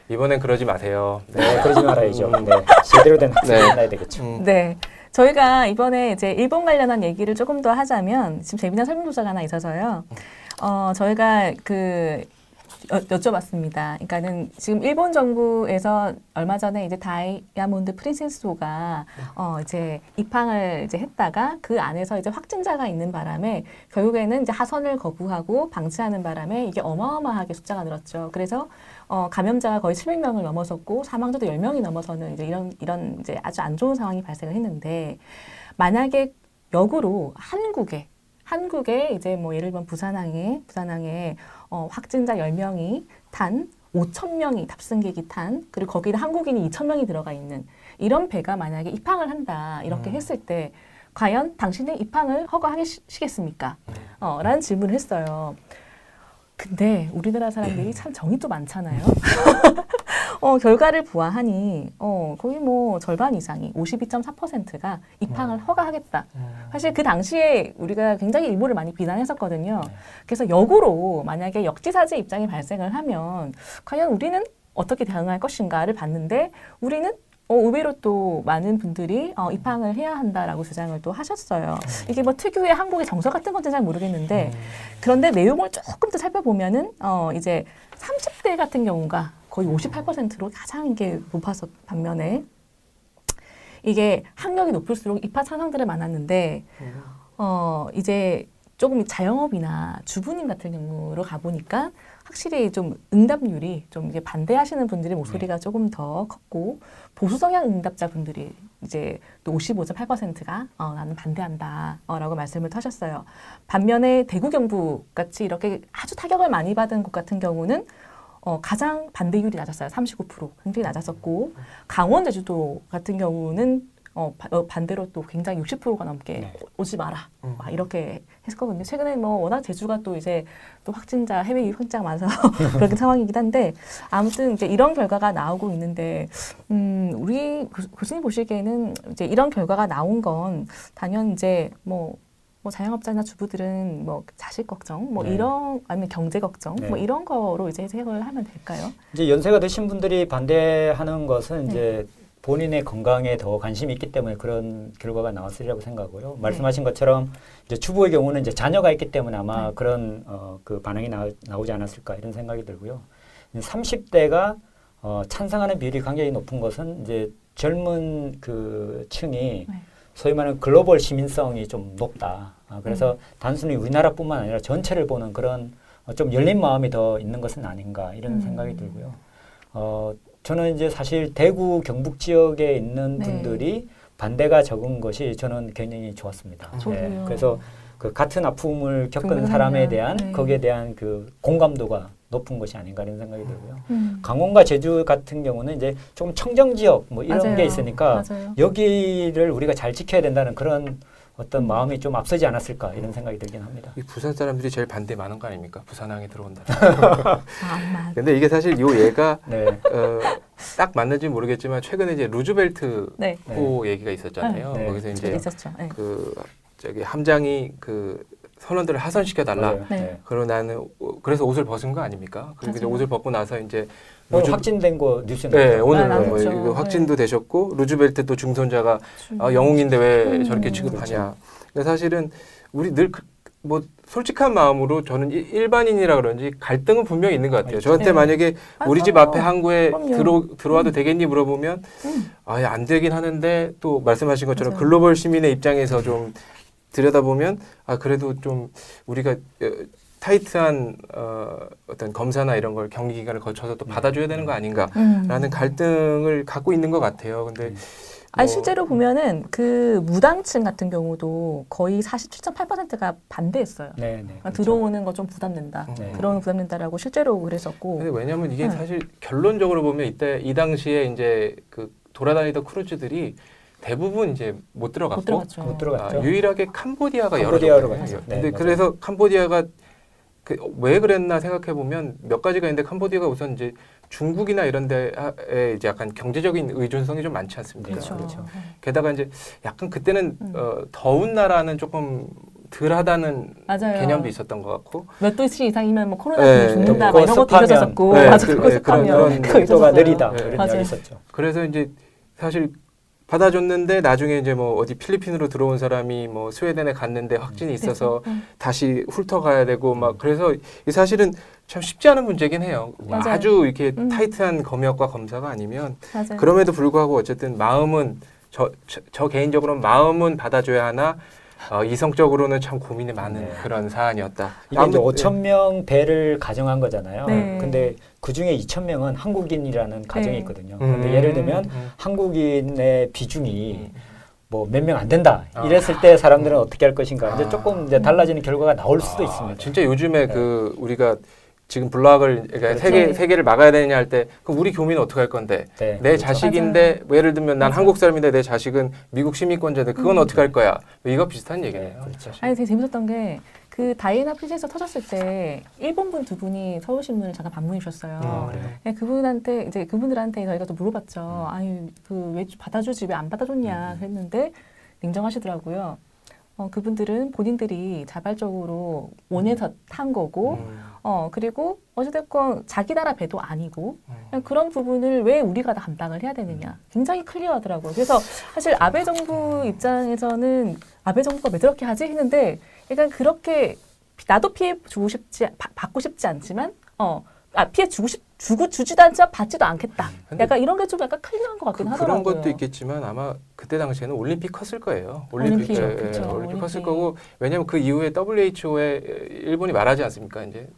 이번엔 그러지 마세요. 네, 그러지 말아야죠. 네, 제대로 된 학습을 네. 만나야 되겠죠. 네. 저희가 이번에 이제 일본 관련한 얘기를 조금 더 하자면 지금 재미난 설문조사가 하나 있어서요. 저희가 여쭤봤습니다. 그러니까는 지금 일본 정부에서 얼마 전에 이제 다이아몬드 프린세스호가 이제 입항을 이제 했다가 그 안에서 이제 확진자가 있는 바람에 결국에는 이제 하선을 거부하고 방치하는 바람에 이게 어마어마하게 숫자가 늘었죠. 그래서 감염자가 거의 700명을 넘어섰고 사망자도 10명이 넘어서는 이제 이런 이제 아주 안 좋은 상황이 발생을 했는데 만약에 역으로 한국에 이제 뭐 예를 들면 부산항에 확진자 10명이 탄 5,000명이 탑승객이 탄 그리고 거기에 한국인이 2,000명이 들어가 있는 이런 배가 만약에 입항을 한다 이렇게 했을 때 과연 당신의 입항을 허가하시겠습니까? 라는 질문을 했어요. 근데 우리나라 사람들이 참 정이 또 많잖아요. 결과를 보아하니 거의 뭐 절반 이상이 52.4%가 입항을 허가하겠다. 사실 그 당시에 우리가 굉장히 일본을 많이 비난했었거든요. 그래서 역으로 만약에 역지사지 입장이 발생을 하면 과연 우리는 어떻게 대응할 것인가를 봤는데 우리는 의외로 또 많은 분들이 입항을 해야 한다라고 주장을 또 하셨어요. 이게 뭐 특유의 한국의 정서 같은 건지 잘 모르겠는데 그런데 내용을 조금 더 살펴보면은 이제 30대 같은 경우가 거의 58%로 가장 이게 높아서 반면에 이게 학력이 높을수록 입학 상황들이 많았는데 이제 조금 자영업이나 주부님 같은 경우로 가보니까 확실히 좀 응답률이 좀 이게 반대하시는 분들의 목소리가 조금 더 컸고 보수 성향 응답자분들이 이제 또 55.8%가 나는 반대한다라고 말씀을 하셨어요. 반면에 대구 경북 같이 이렇게 아주 타격을 많이 받은 곳 같은 경우는 가장 반대율이 낮았어요. 39% 굉장히 낮았었고 강원 제주도 같은 경우는 반대로 또 굉장히 60%가 넘게 네. 오지 마라. 막 이렇게 했었거든요. 최근에 뭐 워낙 제주가 또 이제 또 확진자 해외 유입 확진자가 많아서 그런 상황이긴 한데 아무튼 이제 이런 결과가 나오고 있는데 우리 교수님 보시기에는 이제 이런 결과가 나온 건 단연 이제 뭐 자영업자나 주부들은 뭐 자식 걱정, 뭐 네. 이런 아니면 경제 걱정, 네. 뭐 이런 거로 이제 해석을 하면 될까요? 이제 연세가 드신 분들이 반대하는 것은 이제 본인의 건강에 더 관심이 있기 때문에 그런 결과가 나왔으리라고 생각하고요. 말씀하신 것처럼 이제 주부의 경우는 이제 자녀가 있기 때문에 아마 그런 그 반응이 나오지 않았을까 이런 생각이 들고요. 30대가 찬성하는 비율이 굉장히 높은 것은 이제 젊은 그 층이 소위 말하는 글로벌 시민성이 좀 높다. 그래서 단순히 우리나라뿐만 아니라 전체를 보는 그런 좀 열린 마음이 더 있는 것은 아닌가 이런 생각이 들고요. 저는 이제 사실 대구 경북 지역에 있는 분들이 반대가 적은 것이 저는 굉장히 좋았습니다. 네. 그래서 그 같은 아픔을 겪은 사람에 대한 거기에 대한 그 공감도가 높은 것이 아닌가 이런 생각이 들고요. 강원과 제주 같은 경우는 이제 조금 청정 지역 뭐 이런 게 있으니까 여기를 우리가 잘 지켜야 된다는 그런 어떤 마음이 좀 앞서지 않았을까 이런 생각이 들긴 합니다. 이 부산 사람들이 제일 반대 많은 거 아닙니까? 부산항에 들어온다. 아, 근데 이게 사실 요 예가 네. 딱 맞는지 모르겠지만 최근에 이제 루즈벨트 호 얘기가 있었잖아요. 네. 거기서 이제 있었죠. 네. 그 저기 함장이 그 선원들을 하선시켜 달라. 네. 그리고 나는 그래서 옷을 벗은 거 아닙니까? 그리고 이제 옷을 벗고 나서 이제 오늘 확진된 거 뉴스에 네, 나왔죠. 오늘 뭐 이거 확진도 되셨고 루즈벨트도 중손자가 영웅인데 왜 저렇게 취급하냐. 근데 사실은 우리 늘 뭐 솔직한 마음으로 저는 일반인이라 그런지 갈등은 분명히 있는 것 같아요. 저한테 만약에 우리 집 앞에 항구에 들어와도 되겠니 물어보면 아예 안 되긴 하는데 또 말씀하신 것처럼 글로벌 시민의 입장에서 좀 들여다보면 그래도 좀 우리가 타이트한 어떤 검사나 이런 걸 격리 기간을 거쳐서 또 받아줘야 되는 거 아닌가라는 갈등을 갖고 있는 것 같아요. 근데 아니 실제로 보면은 그 무당층 같은 경우도 거의 47.8%가 반대했어요. 그렇죠. 들어오는 거 좀 부담된다. 들어오는 부담된다라고 실제로 그랬었고. 근데 왜냐하면 이게 사실 결론적으로 보면 이 당시에 이제 그 돌아다니던 크루즈들이 대부분 이제 못 들어갔고 못 들어갔죠. 유일하게 캄보디아가 캄보디아로 갔죠. 근데 그래서 캄보디아가 왜 그랬나 생각해 보면 몇 가지가 있는데 캄보디아가 우선 이제 중국이나 이런 데에 이제 약간 경제적인 의존성이 좀 많지 않습니까? 그렇죠. 게다가 이제 약간 그때는 더운 나라는 조금 덜하다는 개념도 있었던 것 같고 몇 도씨 이상이면 뭐 코로나 때문에 죽는다 덥고 이런 것도 있었었고 그런 속도가 느리다 그런 이야기 있었죠. 그래서 이제 사실 받아줬는데 나중에 이제 뭐 어디 필리핀으로 들어온 사람이 뭐 스웨덴에 갔는데 확진이 있어서 다시 훑어가야 되고 막 그래서 사실은 참 쉽지 않은 문제긴 해요. 맞아요. 아주 이렇게 타이트한 검역과 검사가 아니면 맞아요. 그럼에도 불구하고 어쨌든 마음은 저 개인적으로는 마음은 받아줘야 하나 이성적으로는 참 고민이 많은 그런 사안이었다. 이게 이제 5천 명 배를 가정한 거잖아요. 네. 근데 그 중에 2천 명은 한국인이라는 가정이 있거든요. 근데 예를 들면 한국인의 비중이 뭐 몇 명 안 된다 이랬을 때 사람들은 어떻게 할 것인가 이제 조금 이제 달라지는 결과가 나올 수도 있습니다. 진짜 요즘에 그 우리가 지금 블락을 그러니까 세계를 막아야 되느냐 할 때 그럼 우리 교민은 어떻게 할 건데 내 그렇죠. 자식인데 뭐 예를 들면 난 한국 사람인데 내 자식은 미국 시민권자인데 그건 어떻게 할 거야? 뭐 이거 비슷한 얘기네요. 그렇죠. 아니 되게 재밌었던 게 그 다이애나 프린세스 터졌을 때 일본 분 두 분이 서울신문을 잠깐 방문해 주셨어요. 네, 그분한테 이제 그분들한테 저희가 또 물어봤죠. 아니 그 왜 받아주지 왜 안 받아줬냐 했는데 냉정하시더라고요. 그분들은 본인들이 자발적으로 원해서 탄 거고, 그리고 어찌됐건 자기 나라 배도 아니고, 그런 부분을 왜 우리가 다 감당을 해야 되느냐. 굉장히 클리어하더라고요. 그래서 사실 아베 정부 입장에서는 아베 정부가 왜 저렇게 하지? 했는데, 약간 그렇게 나도 피해 받고 싶지 않지만, 피해 주지도 않지만 받지도 않겠다. 약간 이런 게 좀 약간 클리어한 것 같긴 하더라고요. 그런 것도 있겠지만 아마 그때 당시에는 올림픽 컸을 거예요. 올림픽 컸을 거고 왜냐하면 그 이후에 WHO에 일본이 말하지 않습니까? 이제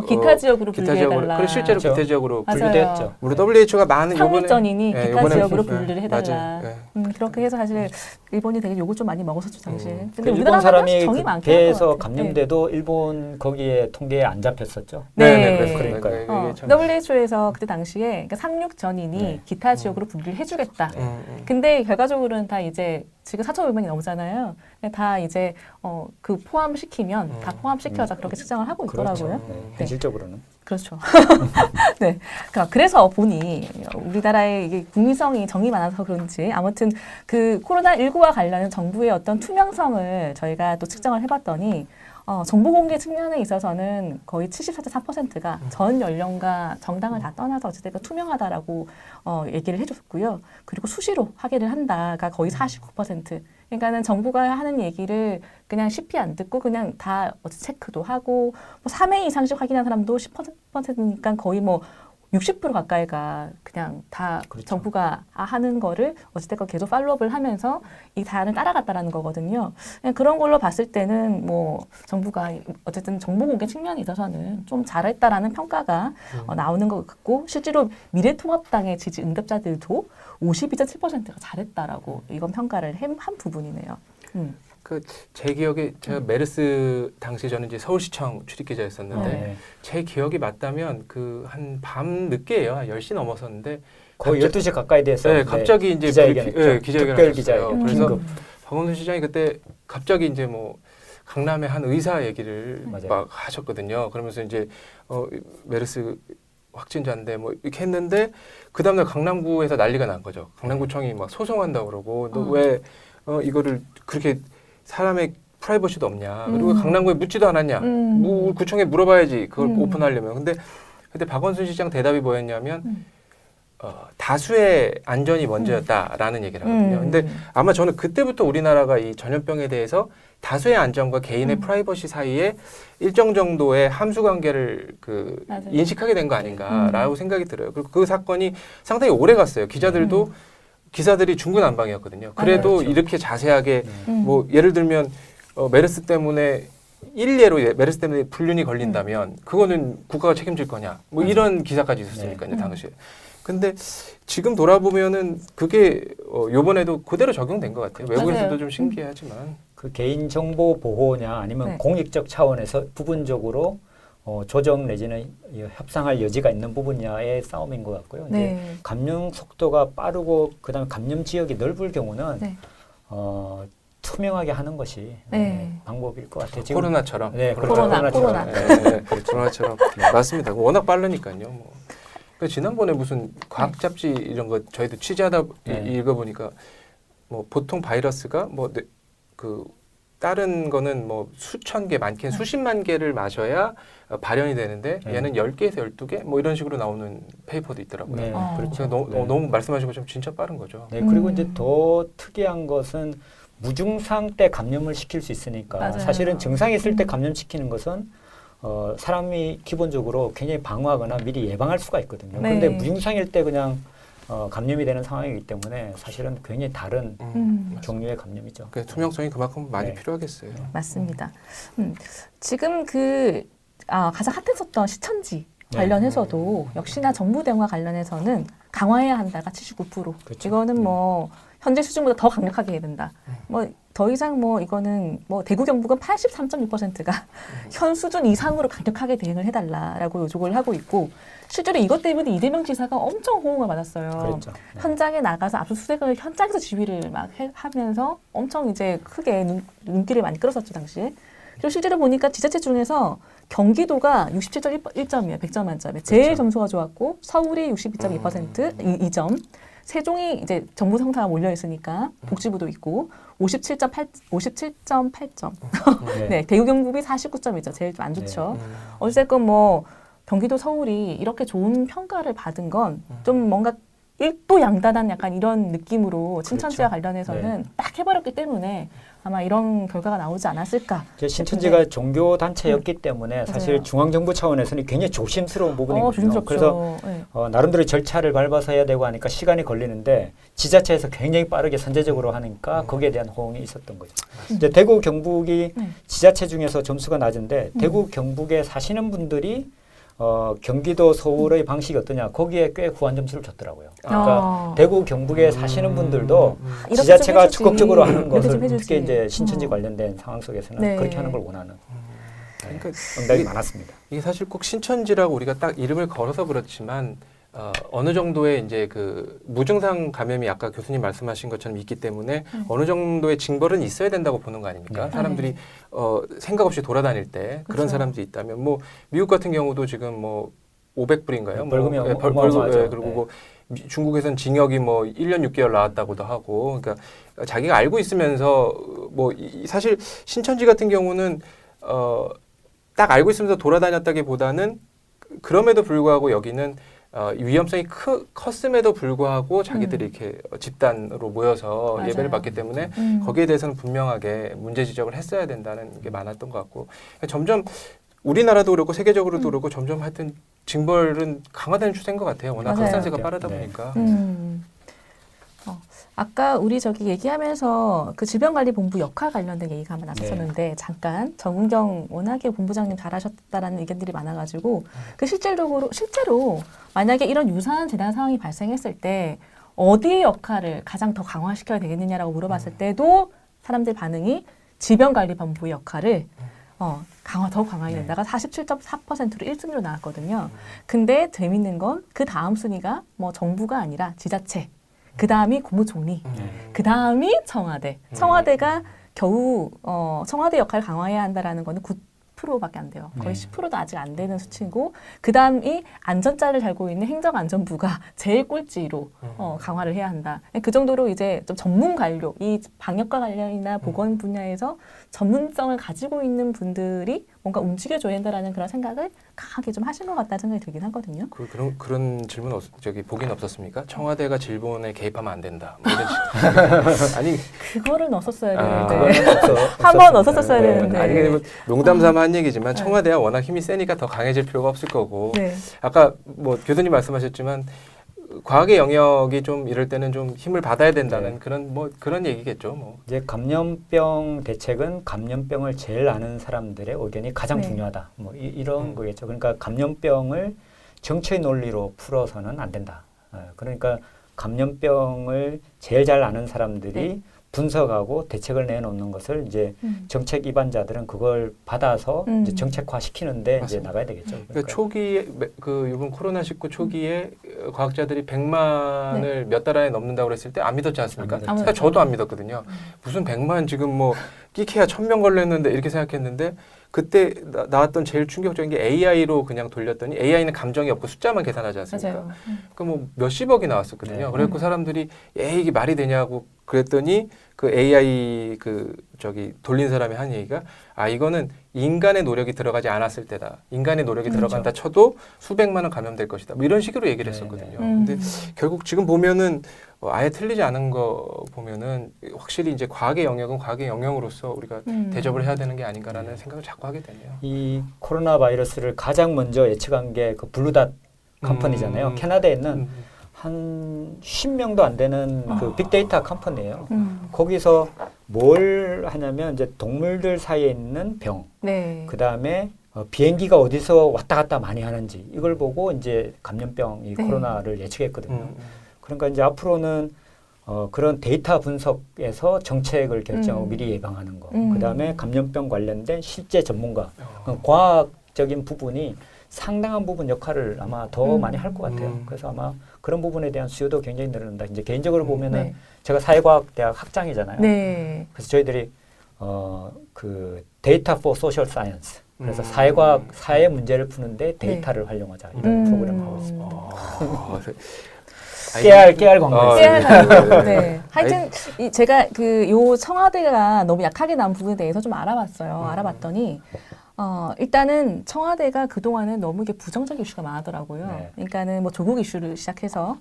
기타 지역으로 분류해달라. 그래 실제로 그렇죠. 기타 지역으로 분류됐죠. 우리 WHO가 많은 상륙전이니 기타 지역으로 분류를 해달라. 맞아요. 그렇게 해서 사실 일본이 되게 욕을 좀 많이 먹었었죠 당시에. 근데 일본 사람이 정이 그 배에서 감염돼도 일본 거기에 통계에 안 잡혔었죠. 네. 그러니까요. WHO에서 그때 당시에 그러니까 상륙 전이니 기타 지역으로 분류를 해주겠다. 근데 결과적으로는 다 이제 지금 4,500명이 넘잖아요. 다 이제 그 포함시키면 다 포함시켜서 그렇게 측정을 하고 있더라고요. 그렇죠. 네, 현실적으로는. 그렇죠. 네. 그래서 보니 우리나라의 이게 국민성이 정이 많아서 그런지 아무튼 그 코로나19와 관련된 정부의 어떤 투명성을 저희가 또 측정을 해봤더니 정보 공개 측면에 있어서는 거의 74.4%가 전 연령과 정당을 다 떠나서 어쨌든 투명하다라고 얘기를 해줬고요. 그리고 수시로 확인을 한다가 거의 49%. 그러니까는 정부가 하는 얘기를 그냥 쉽게 안 듣고 그냥 다 체크도 하고 뭐 3회 이상씩 확인한 사람도 10%니까 거의 뭐 60% 가까이가 그냥 다 그렇죠. 정부가 하는 거를 어쨌든 계속 팔로우업을 하면서 이 사안을 따라갔다라는 거거든요. 그냥 그런 걸로 봤을 때는 뭐 정부가 어쨌든 정보 공개 측면에 있어서는 좀 잘했다라는 평가가 나오는 것 같고 실제로 미래통합당의 지지 응답자들도 52.7%가 잘했다라고 이건 평가를 한 부분이네요. 제 기억에 제가 메르스 당시 저는 이제 서울시청 출입 기자였었는데 네. 제 기억이 맞다면 그 한 밤 늦게예요. 한 10시 넘었었는데 거의 12시 가까이 돼서 네, 갑자기 이제 기자회견 기자회견을 특별 하셨어요. 기자회견 그래서 긴급. 박원순 시장이 그때 갑자기 이제 뭐 강남의 한 의사 얘기를 맞아요. 막 하셨거든요. 그러면서 이제 메르스 확진자인데 뭐 이렇게 했는데 그 다음날 강남구에서 난리가 난 거죠. 강남구청이 막 소송한다고 그러고 너 왜 이거를 그렇게 사람의 프라이버시도 없냐. 그리고 강남구에 묻지도 않았냐. 뭐 구청에 물어봐야지 그걸 오픈하려면. 근데 박원순 시장 대답이 뭐였냐면 다수의 안전이 먼저였다라는 얘기를 하거든요. 근데 아마 저는 그때부터 우리나라가 이 전염병에 대해서 다수의 안전과 개인의 프라이버시 사이에 일정 정도의 함수 관계를 인식하게 된 거 아닌가라고 생각이 들어요. 그리고 그 사건이 상당히 오래 갔어요. 기사들이 중구난방이었거든요. 그래도 그렇죠. 이렇게 자세하게 뭐 예를 들면 메르스 때문에 일례로 메르스 때문에 불륜이 걸린다면 그거는 국가가 책임질 거냐 뭐 이런 기사까지 있었으니까요. 당시에. 근데 지금 돌아보면은 그게 요번에도 그대로 적용된 것 같아요. 외국에서도 맞아요. 좀 신기하지만 그 개인정보 보호냐 아니면 네. 공익적 차원에서 부분적으로 조정 내지는 협상할 여지가 있는 부분야의 싸움인 것 같고요. 네. 이제 감염 속도가 빠르고 그다음에 감염 지역이 넓을 경우는 네. 투명하게 하는 것이 네. 방법일 것 같아요. 지금 코로나처럼. 네, 코로나. 네, 코로나처럼 맞습니다. 워낙 빠르니까요. 뭐. 지난번에 무슨 과학 잡지 이런 거 저희도 취재하다 읽어보니까 뭐 보통 바이러스가 그 다른 거는 뭐 수천 개, 많게는 수십만 개를 마셔야 발현이 되는데 얘는 10개에서 12개 뭐 이런 식으로 나오는 페이퍼도 있더라고요. 네, 그래서 그렇죠. 너무 말씀하신 것처럼 진짜 빠른 거죠. 네, 그리고 이제 더 특이한 것은 무증상 때 감염을 시킬 수 있으니까 맞아요. 사실은 증상이 있을 때 감염시키는 것은 사람이 기본적으로 굉장히 방어하거나 미리 예방할 수가 있거든요. 네. 그런데 무증상일 때 그냥 감염이 되는 상황이기 때문에 사실은 굉장히 다른 종류의 감염이죠. 그 투명성이 그만큼 많이 네. 필요하겠어요. 맞습니다. 지금 가장 핫했었던 시천지 관련해서도 역시나 정부 대응과 관련해서는 강화해야 한다가 79%. 그렇죠. 이거는 뭐 현재 수준보다 더 강력하게 해야 된다. 뭐 더 이상 뭐 이거는 뭐 대구 경북은 83.6%가 현 수준 이상으로 강력하게 대응을 해달라라고 요청을 하고 있고 실제로 이것 때문에 이재명 지사가 엄청 호응을 받았어요. 그렇죠. 네. 현장에 나가서 압수수색을 현장에서 지휘를 막 하면서 엄청 이제 크게 눈길을 많이 끌었었죠 당시에. 그리고 실제로 보니까 지자체 중에서 경기도가 67.1점이에요. 100점 만점에. 제일 그렇죠. 점수가 좋았고 서울이 62.2% 2점. 세종이 이제 정부 성사가 몰려 있으니까 복지부도 있고 57.8점. 네, 대구 경북이 49점이죠. 제일 안 좋죠. 어쨌건 뭐 경기도 서울이 이렇게 좋은 평가를 받은 건 좀 뭔가 일도 양단한 약간 이런 느낌으로 친천지와 관련해서는 딱 해버렸기 때문에 아마 이런 결과가 나오지 않았을까. 신천지가 종교 단체였기 때문에 사실 맞아요. 중앙정부 차원에서는 굉장히 조심스러운 부분이거든요. 조심스럽죠. 그래서 네. 나름대로 절차를 밟아서 해야 되고 하니까 시간이 걸리는데 지자체에서 굉장히 빠르게 선제적으로 하니까 거기에 대한 호응이 있었던 거죠. 이제 대구 경북이 지자체 중에서 점수가 낮은데 대구 경북에 사시는 분들이 경기도 서울의 방식이 어떠냐 거기에 꽤 후한 점수를 줬더라고요. 그러니까 대구 경북에 사시는 분들도 지자체가 적극적으로 하는 것을 특히 이제 신천지 관련된 상황 속에서는 그렇게 하는 걸 원하는 그러니까 응답이 많았습니다. 이게 사실 꼭 신천지라고 우리가 딱 이름을 걸어서 그렇지만 어느 정도의 이제 그 무증상 감염이 아까 교수님 말씀하신 것처럼 있기 때문에 어느 정도의 징벌은 있어야 된다고 보는 거 아닙니까? 네. 사람들이 생각 없이 돌아다닐 때 그런 그렇죠. 사람들이 있다면 뭐 미국 같은 경우도 지금 뭐 500불인가요? 벌금이 벌금 어마어마하죠. 그리고 네. 뭐 중국에서는 징역이 뭐 1년 6개월 나왔다고도 하고 그러니까 자기가 알고 있으면서 뭐 사실 신천지 같은 경우는 딱 알고 있으면서 돌아다녔다기보다는 그럼에도 불구하고 여기는 위험성이 컸음에도 불구하고 자기들이 이렇게 집단으로 모여서 맞아요. 예배를 받기 때문에 거기에 대해서는 분명하게 문제 지적을 했어야 된다는 게 많았던 것 같고 점점 우리나라도 그렇고 세계적으로도 그렇고 점점 하여튼 징벌은 강화되는 추세인 것 같아요. 워낙 맞아요. 확산세가 빠르다 네. 보니까. 아까 우리 저기 얘기하면서 그 질병관리본부 역할 관련된 얘기가 한번 나섰었는데 잠깐 정은경 워낙에 본부장님 잘하셨다라는 의견들이 많아가지고 그 실제로 만약에 이런 유사한 재난 상황이 발생했을 때 어디의 역할을 가장 더 강화시켜야 되겠느냐라고 물어봤을 때도 사람들 반응이 질병관리본부의 역할을 더 강화해야 된다가 47.4%로 1순위로 나왔거든요. 근데 재밌는 건 그 다음 순위가 뭐 정부가 아니라 지자체, 그 다음이 국무총리, 그 다음이 청와대. 청와대가 겨우 청와대 역할을 강화해야 한다라는 거는 9%밖에 안 돼요. 거의 10%도 아직 안 되는 수치고 그 다음이 안전자를 달고 있는 행정안전부가 제일 꼴찌로 강화를 해야 한다. 그 정도로 이제 좀 전문 관료, 이 방역과 관련이나 보건 분야에서 전문성을 가지고 있는 분들이 뭔가 움직여줘야 된다라는 그런 생각을 강하게 좀 하신 것 같다는 생각이 들긴 하거든요. 그런 질문 저기 보긴 없었습니까? 청와대가 질본에 개입하면 안 된다. 뭐 이런 아니 그거를 넣었어야 아, 되는데 그거는 한 번 넣었었어야 네. 되는데. 아니 뭐 농담삼아 한 얘기지만 청와대가 워낙 힘이 세니까 더 강해질 필요가 없을 거고 네. 아까 뭐 교수님 말씀하셨지만 과학의 영역이 좀 이럴 때는 좀 힘을 받아야 된다는 그런 얘기겠죠. 뭐. 이제 감염병 대책은 감염병을 제일 아는 사람들의 의견이 가장 네. 중요하다. 뭐 이런 거겠죠. 그러니까 감염병을 정치의 논리로 풀어서는 안 된다. 그러니까 감염병을 제일 잘 아는 사람들이 네. 분석하고 대책을 내놓는 것을 이제 정책 입안자들은 그걸 받아서 이제 정책화 시키는데 이제 맞습니다. 나가야 되겠죠. 그러니까 초기에 그 이번 코로나19 초기에 과학자들이 100만을 몇 달 안에 넘는다고 그랬을 때 안 믿었지 않습니까? 안 사실 저도 안 믿었거든요. 무슨 100만 지금 뭐 끼케야 1000명 걸렸는데 이렇게 생각했는데 그때 나왔던 제일 충격적인 게 AI로 그냥 돌렸더니 AI는 감정이 없고 숫자만 계산하지 않습니까? 맞아요. 그 뭐 몇십억이 나왔었거든요. 네. 그래갖고 사람들이 이게 말이 되냐고 그랬더니 그 AI 돌린 사람이 한 얘기가 이거는 인간의 노력이 들어가지 않았을 때다. 인간의 노력이 들어간다 쳐도 수백만 원 감염될 것이다. 뭐 이런 식으로 얘기를 했었거든요. 근데 결국 지금 보면은 아예 틀리지 않은 거 보면은 확실히 이제 과학의 영역은 과학의 영역으로서 우리가 대접을 해야 되는 게 아닌가라는 생각을 자꾸 하게 되네요. 이 코로나 바이러스를 가장 먼저 예측한 게 그 블루닷 컴퍼니잖아요. 캐나다에 있는 한 10명도 안 되는 그 빅데이터 컴퍼니예요. 거기서 뭘 하냐면 이제 동물들 사이에 있는 병, 네. 그 다음에 비행기가 어디서 왔다 갔다 많이 하는지 이걸 보고 이제 감염병 이 네. 코로나를 예측했거든요. 그러니까 이제 앞으로는 그런 데이터 분석에서 정책을 결정하고 미리 예방하는 거, 그 다음에 감염병 관련된 실제 전문가, 과학적인 부분이 상당한 부분 역할을 아마 더 많이 할 것 같아요. 그래서 아마 그런 부분에 대한 수요도 굉장히 늘어난다. 이제 개인적으로 보면은 네. 제가 사회과학대학 학장이잖아요. 네. 그래서 저희들이 그 데이터 포 소셜 사이언스, 그래서 사회과학 사회 문제를 푸는데 데이터를 활용하자 이런 프로그램을 하고 있습니다. 깨알 광고. 네. 하여튼 제가 요 청와대가 너무 약하게 나온 부분에 대해서 좀 알아봤어요. 알아봤더니 일단은 청와대가 그동안은 너무 이게 부정적 이슈가 많았더라고요. 네. 그러니까는 뭐 조국 이슈를 시작해서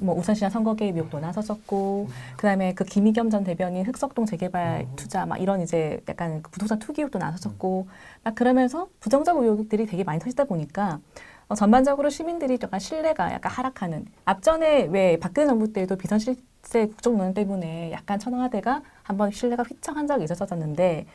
뭐 우선시장 선거 개입 의혹도 나섰었고, 그다음에 그 김의겸 전 대변인 흑석동 재개발 투자 막 이런 이제 약간 부동산 투기 의혹도 나섰었고, 막 그러면서 부정적 의혹들이 되게 많이 터지다 보니까 전반적으로 시민들이 약간 신뢰가 약간 하락하는. 앞전에 왜 박근혜 정부 때도 비선실세 국정논의 때문에 약간 청와대가 한번 신뢰가 휘청한 적이 있었었는데.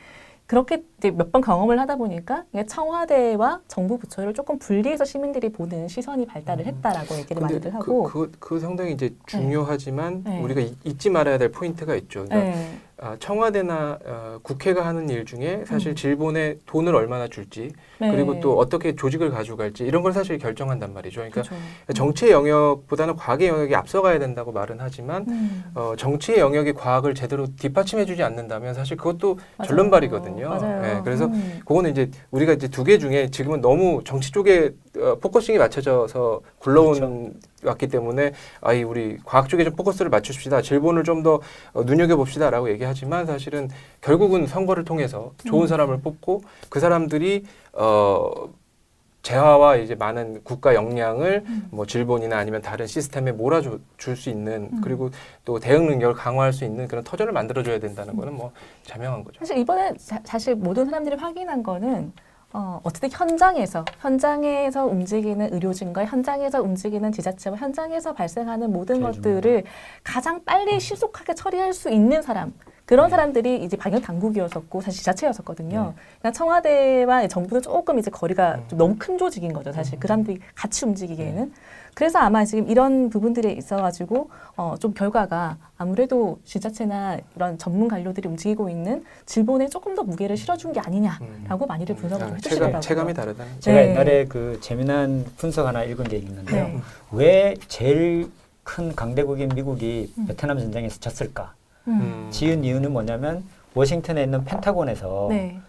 그렇게 이제 몇 번 경험을 하다 보니까 청와대와 정부 부처를 조금 분리해서 시민들이 보는 시선이 발달을 했다라고 얘기를 많이들 하고. 그 상당히 이제 중요하지만 네. 우리가 잊지 말아야 될 포인트가 있죠. 그러니까 네. 청와대나 국회가 하는 일 중에 사실 질본에 돈을 얼마나 줄지 네. 그리고 또 어떻게 조직을 가져갈지 이런 걸 사실 결정한단 말이죠. 그러니까 그렇죠. 정치의 영역보다는 과학의 영역이 앞서가야 된다고 말은 하지만 정치의 영역이 과학을 제대로 뒷받침해주지 않는다면 사실 그것도 맞아요. 절름발이거든요. 맞아요. 네, 그래서 그거는 이제 우리가 이제 두 개 중에 지금은 너무 정치 쪽에 포커싱이 맞춰져서 굴러온 왔기 때문에 우리 과학 쪽에 좀 포커스를 맞추십시다. 질본을 좀 더 눈여겨봅시다라고 얘기하지만 사실은 결국은 선거를 통해서 좋은 사람을 뽑고 그 사람들이 재화와 이제 많은 국가 역량을 뭐 질본이나 아니면 다른 시스템에 몰아줄 수 있는 그리고 또 대응 능력을 강화할 수 있는 그런 터전을 만들어줘야 된다는 거는 뭐 자명한 거죠. 사실 이번에 사실 모든 사람들이 확인한 거는 어쨌든 현장에서 움직이는 의료진과 현장에서 움직이는 지자체와 현장에서 발생하는 모든 것들을 가장 빨리 신속하게 처리할 수 있는 사람 그런 사람들이 이제 방역 당국이었었고 사실 지자체였었거든요. 그러니까 청와대와 정부는 조금 이제 거리가 좀 너무 큰 조직인 거죠. 사실 그 사람들이 같이 움직이기에는. 그래서 아마 지금 이런 부분들에 있어가지고 좀 결과가 아무래도 지자체나 이런 전문 관료들이 움직이고 있는 질본에 조금 더 무게를 실어준 게 아니냐라고 많이들 분석을 좀 해주시더라고요. 체감이 다르다는 거죠. 제가 네. 옛날에 그 재미난 분석 하나 읽은 게 있는데요. 네. 왜 제일 큰 강대국인 미국이 베트남 전쟁에서 졌을까? 지은 이유는 뭐냐면 워싱턴에 있는 펜타곤에서 네.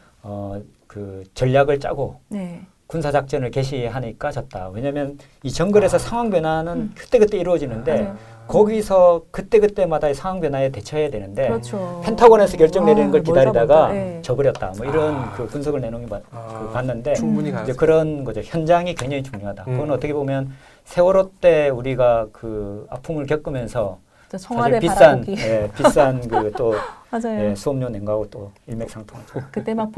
그 전략을 짜고 네. 군사작전을 개시하니까 졌다. 왜냐하면 이 정글에서 상황 변화는 그때그때 이루어지는데 맞아요. 거기서 그때그때마다의 상황 변화에 대처해야 되는데 그렇죠. 펜타곤에서 결정 내리는 걸 기다리다가 멀다. 네. 져버렸다. 뭐 이런 그 분석을 내놓은 게 봤는데 충분히 이제 가능성. 그런 거죠. 현장이 굉장히 중요하다. 그건 어떻게 보면 세월호 때 우리가 그 아픔을 겪으면서 사실 청와대 비싼 바라보기. 비싼 그 또 맞아요. 수업료 낸 거하고 또 일맥상통하죠. 그때 막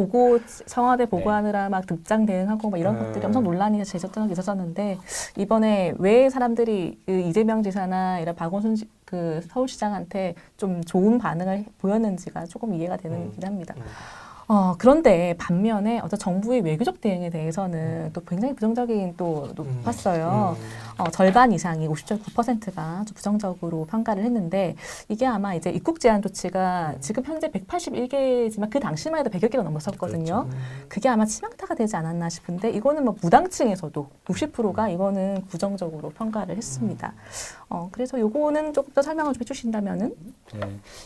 청와대 보고하느라 막 급장 대응하고 막 이런 것들이 엄청 논란이 제기됐던 게 있었는데 이번에 왜 사람들이 그 이재명 지사나 이런 박원순 그 서울시장한테 좀 좋은 반응을 보였는지가 조금 이해가 되는 긴 합니다. 그런데 반면에 어떤 정부의 외교적 대응에 대해서는 또 굉장히 부정적인 또 높았어요. 절반 이상이 50.9%가 좀 부정적으로 평가를 했는데 이게 아마 이제 입국 제한 조치가 지금 현재 181개지만 그 당시만 해도 100여 개가 넘었었거든요. 그게 아마 치명타가 되지 않았나 싶은데 이거는 뭐 무당층에서도 60%가 이거는 부정적으로 평가를 했습니다. 그래서 요거는 조금 더 설명을 좀 해주신다면은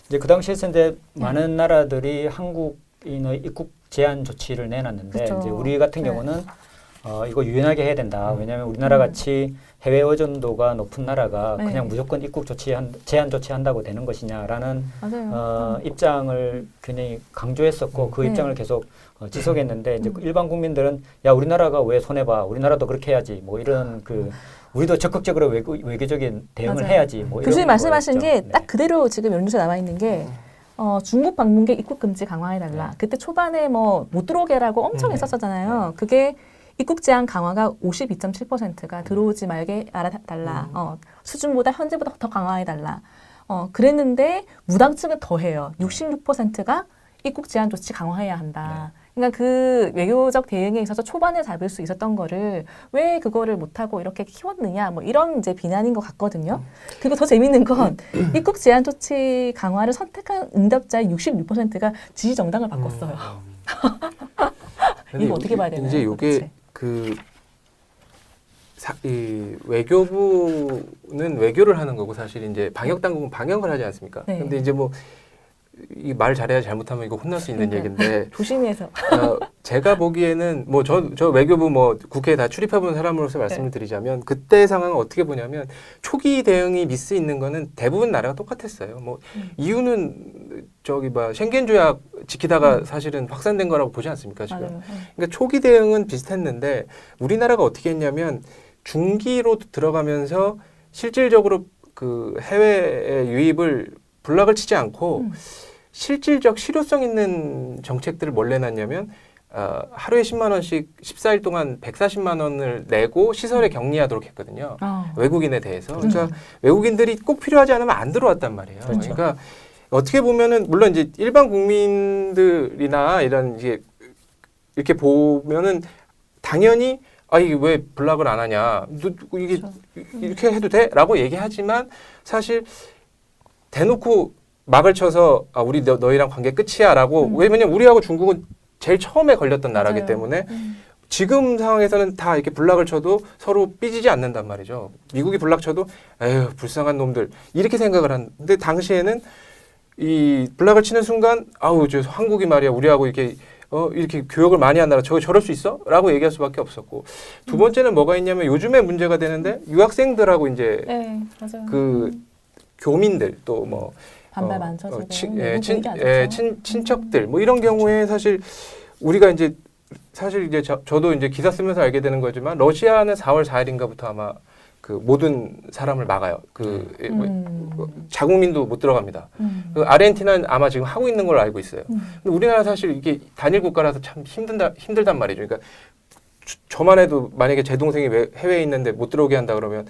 이제 그 당시에 이제 많은 나라들이 한국인의 입국 제한 조치를 내놨는데 그렇죠. 이제 우리 같은 경우는 이거 유연하게 해야 된다. 왜냐하면 우리나라 같이 해외 의존도가 높은 나라가 그냥 무조건 입국 제한 조치한다고 되는 것이냐라는 맞아요. 입장을 굉장히 강조했었고 그 입장을 계속 지속했는데 이제 일반 국민들은 야 우리나라가 왜 손해봐? 우리나라도 그렇게 해야지. 뭐 이런 그 우리도 적극적으로 외교적인 대응을 맞아요. 해야지. 뭐 이런 교수님 말씀하신 게 거였죠. 딱 그대로 지금 연구소에 남아 있는 게 중국 방문객 입국 금지 강화해달라. 그때 초반에 뭐 못 들어오게라고 엄청 했었잖아요. 그게 입국 제한 강화가 52.7%가 들어오지 말게 알아달라. 수준보다 현재보다 더 강화해달라. 그랬는데 무당층은 더 해요. 66%가 입국 제한 조치 강화해야 한다. 그러니까 그 외교적 대응에 있어서 초반에 잡을 수 있었던 거를 왜 그거를 못하고 이렇게 키웠느냐 뭐 이런 이제 비난인 것 같거든요. 그리고 더 재밌는 건 입국 제한 조치 강화를 선택한 응답자의 66%가 지지 정당을 바꿨어요. 이거 어떻게 봐야 되나요? 이제 이게 이 외교부는 외교를 하는 거고 사실 이제 방역 당국은 방역을 하지 않습니까? 네. 근데 이제 뭐 이 말 잘해야 잘못하면 이거 혼날 수 있는 얘기인데 조심해서. 제가 보기에는 뭐 저 외교부 뭐 국회에 다 출입해본 사람으로서 말씀을 드리자면 그때 상황을 어떻게 보냐면 초기 대응이 미스 있는 거는 대부분 나라가 똑같았어요. 뭐 이유는 쉥겐 조약 지키다가 사실은 확산된 거라고 보지 않습니까 지금? 맞아요. 그러니까 초기 대응은 비슷했는데 우리나라가 어떻게 했냐면 중기로 들어가면서 실질적으로 그 해외 유입을 블락을 치지 않고 실질적 실효성 있는 정책들을 뭘 내놨냐면 하루에 10만 원씩 14일 동안 140만 원을 내고 시설에 격리하도록 했거든요. 외국인에 대해서. 그러니까 외국인들이 꼭 필요하지 않으면 안 들어왔단 말이에요. 그렇죠. 그러니까 어떻게 보면은 물론 이제 일반 국민들이나 이런 이렇게 보면은 당연히 이게 왜 블락을 안 하냐? 이게 이렇게 해도 돼? 라고 얘기하지만 사실 대놓고 막을 쳐서 우리 너희랑 관계 끝이야라고 왜냐면 우리하고 중국은 제일 처음에 걸렸던 나라기 맞아요. 때문에 지금 상황에서는 다 이렇게 블락을 쳐도 서로 삐지지 않는단 말이죠. 미국이 블락 쳐도 에휴 불쌍한 놈들 이렇게 생각을 하는데 당시에는 이 블락을 치는 순간 아우 저 한국이 말이야 우리하고 이렇게 교역을 많이 한 나라 저럴 수 있어? 라고 얘기할 수밖에 없었고 두 번째는 뭐가 있냐면 요즘에 문제가 되는데 유학생들하고 이제 네, 맞아요. 그 교민들 또 뭐 반발 많죠. 친척들 뭐 이런 경우에 사실 우리가 이제 사실 이제 저도 이제 기사 쓰면서 알게 되는 거지만 러시아는 4월 4일인가부터 아마 그 모든 사람을 막아요. 자국민도 못 들어갑니다. 그 아르헨티나는 아마 지금 하고 있는 걸로 알고 있어요. 근데 우리나라 사실 이게 단일 국가라서 참 힘들단 말이죠. 그러니까 저만 해도 만약에 제 동생이 해외에 있는데 못 들어오게 한다 그러면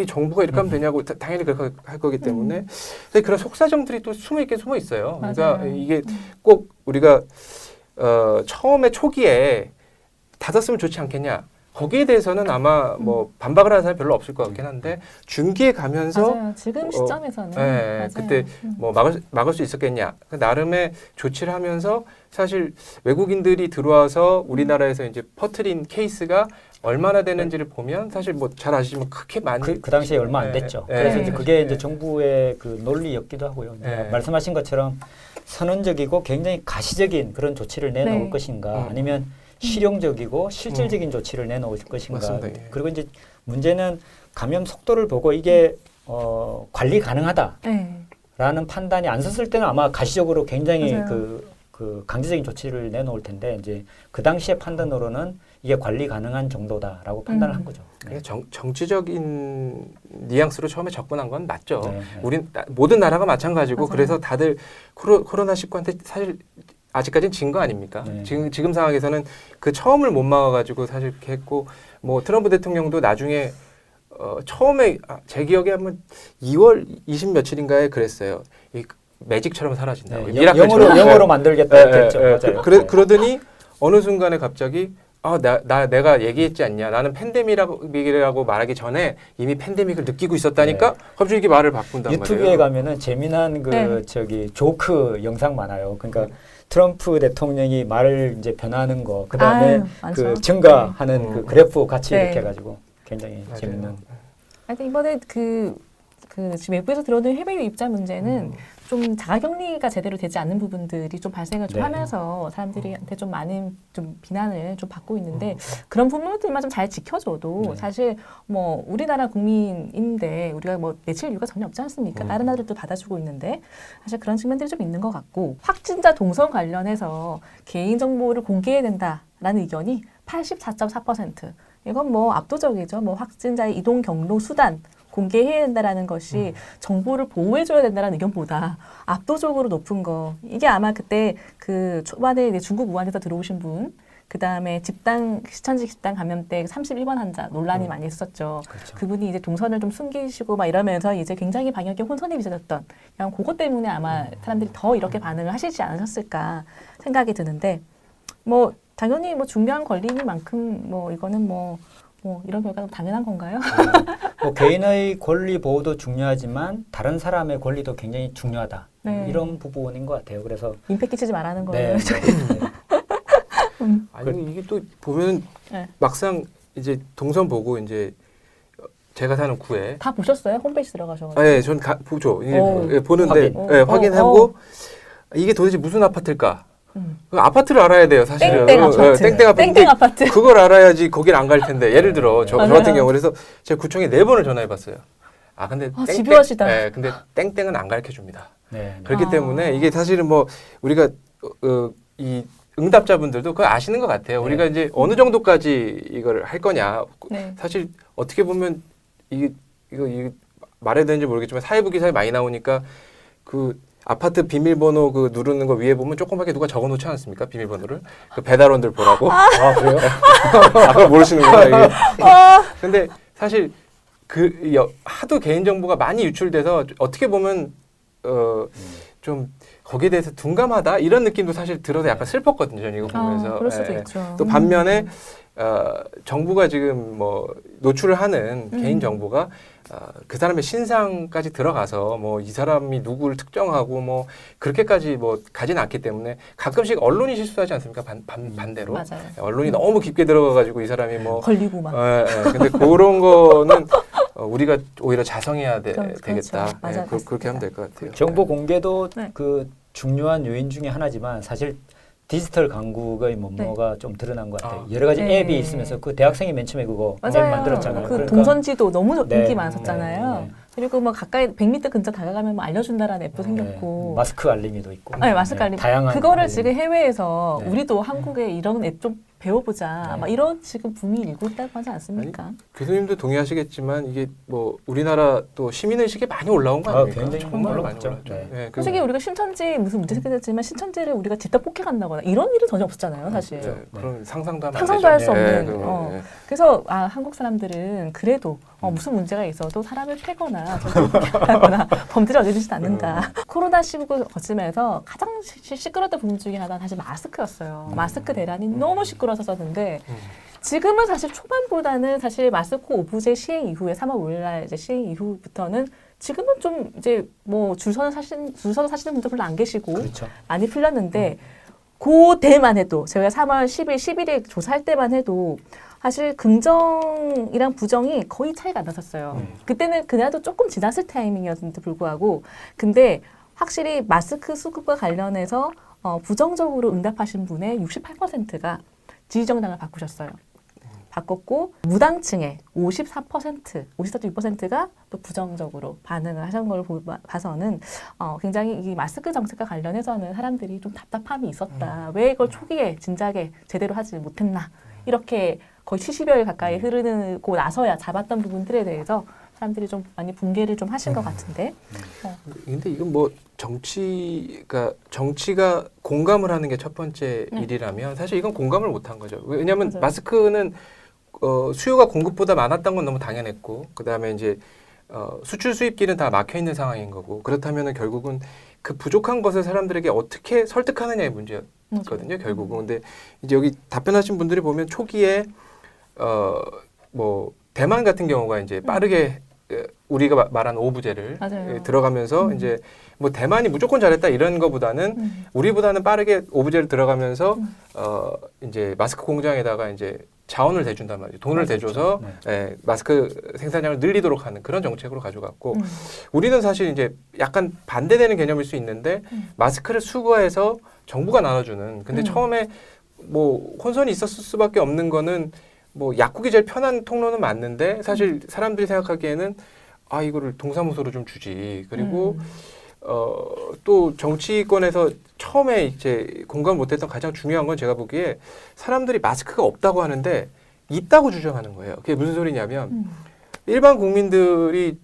이 정부가 이렇게 하면 되냐고 당연히 그렇게 할 거기 때문에 그런 속사정들이 또 숨어 있어요. 맞아요. 그러니까 이게 꼭 우리가 처음에 초기에 닫았으면 좋지 않겠냐. 거기에 대해서는 아마 뭐 반박을 하는 사람이 별로 없을 것 같긴 한데 중기에 가면서 맞아요. 지금 시점에서는 네, 맞아요. 그때 뭐 막을 수 있었겠냐. 나름의 조치를 하면서 사실 외국인들이 들어와서 우리나라에서 이제 퍼뜨린 케이스가 얼마나 되는지를 보면 사실 뭐 잘 아시지만 크게 많이 그 당시에 얼마 안 됐죠. 그래서 이제 그게 이제 정부의 그 논리였기도 하고요. 말씀하신 것처럼 선언적이고 굉장히 가시적인 그런 조치를 내놓을 것인가 아니면 실용적이고 실질적인 조치를 내놓을 것인가. 맞습니다. 그리고 이제 문제는 감염 속도를 보고 이게 관리 가능하다라는 판단이 안 섰을 때는 아마 가시적으로 굉장히 그 강제적인 조치를 내놓을 텐데 이제 그 당시의 판단으로는 이게 관리 가능한 정도다라고 판단을 한 거죠. 네. 정치적인 뉘앙스로 처음에 접근한 건 맞죠. 우린 모든 나라가 마찬가지고 그래서 다들 코로나19한테 사실 아직까지는 진 거 아닙니까? 지금 상황에서는 그 처음을 못 막아가지고 사실 이렇게 했고 뭐 트럼프 대통령도 나중에 처음에 제 기억에 한번 2월 20 며칠인가에 그랬어요. 이 매직처럼 사라진다고. 영어로 만들겠다 했죠. 맞아요. 그러더니 어느 순간에 갑자기 내가 얘기했지 않냐. 나는 팬데믹이라고 말하기 전에 이미 팬데믹을 느끼고 있었다니까 갑자기 이게 말을 바꾼단 말이에요. 유튜브에 가면은 재미난 조크 영상 많아요. 그러니까 트럼프 대통령이 말을 이제 변하는 거, 그 다음에 그 증가하는 그 그래프 같이 이렇게 해가지고 굉장히 재밌는. 하여튼 이번에 지금 외부에서 들어오는 해외 입자 문제는 좀 자가격리가 제대로 되지 않는 부분들이 좀 발생을 좀 하면서 사람들한테 좀 많은 좀 비난을 좀 받고 있는데 그런 부분들만 좀 잘 지켜줘도 사실 뭐 우리나라 국민인데 우리가 뭐 내칠 이유가 전혀 없지 않습니까? 다른 나라들도 받아주고 있는데 사실 그런 측면들이 좀 있는 것 같고 확진자 동선 관련해서 개인정보를 공개해야 된다라는 의견이 84.4%. 이건 뭐 압도적이죠. 뭐 확진자의 이동 경로 수단 공개해야 된다라는 것이 정보를 보호해줘야 된다는 의견보다 압도적으로 높은 거. 이게 아마 그때 그 초반에 이제 중국 우한에서 들어오신 분, 그 다음에 시천지 집단 감염 때 31번 환자 논란이 많이 있었죠. 그렇죠. 그분이 이제 동선을 좀 숨기시고 막 이러면서 이제 굉장히 방역에 혼선이 빚어졌던 그냥 그것 때문에 아마 사람들이 더 이렇게 반응을 하시지 않으셨을까 생각이 드는데 뭐 당연히 뭐 중요한 권리니만큼 뭐 이거는 뭐 이런 결과는 당연한 건가요? 뭐 개인의 권리 보호도 중요하지만 다른 사람의 권리도 굉장히 중요하다. 이런 부분인 것 같아요. 그래서 민폐 끼치지 말라는 거예요. 아니 이게 또 보면 막상 이제 동선 보고 이제 제가 사는 구에 다 보셨어요? 홈페이지 들어가셔가지고. 네, 전 보죠. 보는데 확인하고 이게 도대체 무슨 아파트일까? 그 아파트를 알아야 돼요, 사실은. 땡땡 아파트. 땡땡 아파트. 그걸 알아야지 거길 안 갈 텐데. 예를 들어 저 같은 경우 그래서 제가 구청에 4번을 전화해봤어요. 근데 집요하시다. 근데 땡땡은 안 가르쳐 줍니다. 그렇기 때문에 이게 사실은 뭐 우리가 이 응답자분들도 그거 아시는 것 같아요. 우리가 이제 어느 정도까지 이걸 할 거냐. 사실 어떻게 보면 이거 말해야 되는지 모르겠지만 사회부 기사에 많이 나오니까 그 아파트 비밀번호 그 누르는 거 위에 보면 조그맣게 누가 적어놓지 않았습니까? 비밀번호를 그 배달원들 보라고. 그래요? 그걸 모르시는구나 이게. 근데 사실 하도 개인 정보가 많이 유출돼서 어떻게 보면 좀 거기에 대해서 둔감하다 이런 느낌도 사실 들어서 약간 슬펐거든요. 저는 이거 보면서. 그럴 수도 예, 예. 있죠. 또 반면에 정부가 지금 뭐 노출을 하는 개인 정보가 그 사람의 신상까지 들어가서 뭐 이 사람이 누구를 특정하고 뭐 그렇게까지 뭐 가진 않기 때문에 가끔씩 언론이 실수하지 않습니까? 반대로 맞아요. 언론이 너무 깊게 들어가가지고 이 사람이 뭐 걸리고 막. 근데 그런 거는 우리가 오히려 자성해야 그렇죠. 되겠다. 맞아요. 그렇게 하면 될 것 같아요. 정보 공개도 네. 그 중요한 요인 중에 하나지만 사실 디지털 강국의 면모가 좀 드러난 것 같아요. 여러 가지 네. 앱이 있으면서 그 대학생이 맨 처음에 그거 앱 맞아요. 만들었잖아요. 그 그러니까 동선지도 너무 네. 인기 많았었잖아요. 네. 그리고 뭐 가까이 100m 근처 다가가면 뭐 알려준다라는 앱도 생겼고. 마스크 알림이도 있고. 네, 마스크 알림. 다양한 그거를 알림. 지금 해외에서 네. 우리도 한국에 이런 앱 좀 배워보자. 네. 막 이런 지금 붐이 일고 있다고 하지 않습니까? 교수님도 동의하시겠지만 이게 뭐 우리나라 또 시민의식이 많이 올라온 거 아닙니까? 굉장히 정말 많이 올라왔죠. 올랐죠. 네. 네, 솔직히 우리가 신천지 무슨 문제 생겼지만 신천지를 우리가 집단 폭행한다거나 이런 일은 전혀 없었잖아요, 사실. 네, 그럼 상상도 하면 안 상상도 할 수 되죠. 없는. 네, 그건, 네. 그래서 한국 사람들은 그래도 무슨 문제가 있어도 사람을 패거나 하거나 범죄를 저지르지 않는다. 코로나19 거치면서 가장 시끄러웠던 부분 중에 하나가 사실 마스크였어요. 마스크 대란이 너무 시끄러웠었는데 지금은 사실 초반보다는 사실 마스크 오브제 시행 이후에 3월 5일 날 이제 시행 이후부터는 지금은 좀 이제 뭐 줄 서서 사시는 분들 별로 안 계시고 그렇죠. 많이 풀렸는데 그 때만 해도 저희가 3월 10일, 11일 조사할 때만 해도 사실 긍정이랑 부정이 거의 차이가 안 났었어요. 그때는 그날도 조금 지났을 타이밍이었는데 불구하고 근데 확실히 마스크 수급과 관련해서 부정적으로 응답하신 분의 68%가 지지정당을 바꾸셨어요. 바꿨고 무당층의 54.6%가 또 부정적으로 반응을 하신 걸 봐서는 굉장히 이 마스크 정책과 관련해서는 사람들이 좀 답답함이 있었다. 왜 이걸 초기에 진작에 제대로 하지 못했나. 이렇게 거의 70여일 가까이 흐르고 나서야 잡았던 부분들에 대해서 사람들이 좀 많이 붕괴를 좀 하신 것 같은데. 근데 이건 뭐 정치가 공감을 하는 게 첫 번째 일이라면 사실 이건 공감을 못한 거죠. 왜냐하면 맞아요. 마스크는 수요가 공급보다 많았던 건 너무 당연했고 그다음에 이제 수출 수입기는 다 막혀 있는 상황인 거고 그렇다면은 결국은 그 부족한 것을 사람들에게 어떻게 설득하느냐의 문제였거든요. 결국은 근데 이제 여기 답변하신 분들이 보면 초기에 뭐 대만 같은 경우가 이제 빠르게 우리가 말한 오브제를 맞아요. 들어가면서 이제 뭐 대만이 무조건 잘했다 이런 거보다는 우리보다는 빠르게 오브제를 들어가면서 이제 마스크 공장에다가 이제 자원을 대준단 말이죠. 돈을 대줘서 마스크 생산량을 늘리도록 하는 그런 정책으로 가져갔고 우리는 사실 이제 약간 반대되는 개념일 수 있는데 마스크를 수거해서 정부가 나눠주는 근데 처음에 뭐 혼선이 있었을 수밖에 없는 거는 뭐 약국이 제일 편한 통로는 맞는데 사실 사람들이 생각하기에는 이거를 동사무소로 좀 주지 그리고 또 정치권에서 처음에 이제 공감 못했던 가장 중요한 건 제가 보기에 사람들이 마스크가 없다고 하는데 있다고 주장하는 거예요. 그게 무슨 소리냐면 일반 국민들이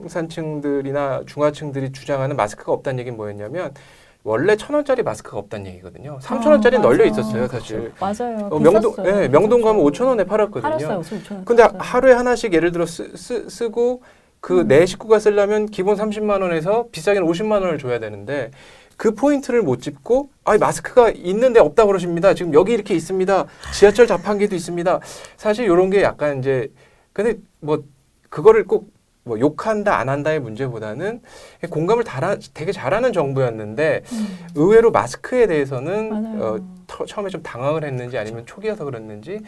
중산층들이나 중하층들이 주장하는 마스크가 없다는 얘기는 뭐였냐면 원래 1,000원짜리 마스크가 없다는 얘기거든요. 3,000원짜리 널려 있었어요, 사실. 맞아요. 명동 가면 5,000원에 팔았거든요. 팔았어요. 5,000원. 근데 하루에 하나씩 예를 들어 쓰고 그 내 식구가 쓰려면 기본 30만 원에서 비싸게는 50만 원을 줘야 되는데 그 포인트를 못 짚고 마스크가 있는데 없다고 그러십니다. 지금 여기 이렇게 있습니다. 지하철 자판기도 있습니다. 사실 이런 게 약간 이제 근데 뭐 그거를 꼭 뭐 욕한다 안 한다의 문제보다는 공감을 되게 잘하는 정부였는데 의외로 마스크에 대해서는 처음에 좀 당황을 했는지 아니면 초기여서 그랬는지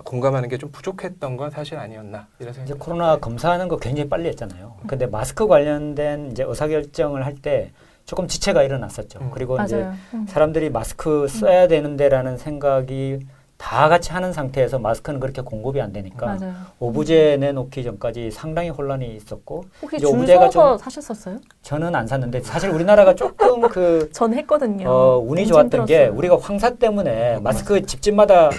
공감하는 게 좀 부족했던 건 사실 아니었나 이런 생각이 이제 코로나 검사하는 거 굉장히 빨리 했잖아요. 근데 마스크 관련된 이제 의사결정을 할 때 조금 지체가 일어났었죠. 그리고 맞아요. 이제 사람들이 마스크 써야 되는데라는 생각이 다 같이 하는 상태에서 마스크는 그렇게 공급이 안 되니까 맞아요. 오브제 내놓기 전까지 상당히 혼란이 있었고 혹시 이제 줄 오브제가 서서 사셨었어요? 저는 안 샀는데 사실 우리나라가 조금 전 했거든요. 운이 너무 좋았던 게 힘들었어요. 우리가 황사 때문에 마스크 집집마다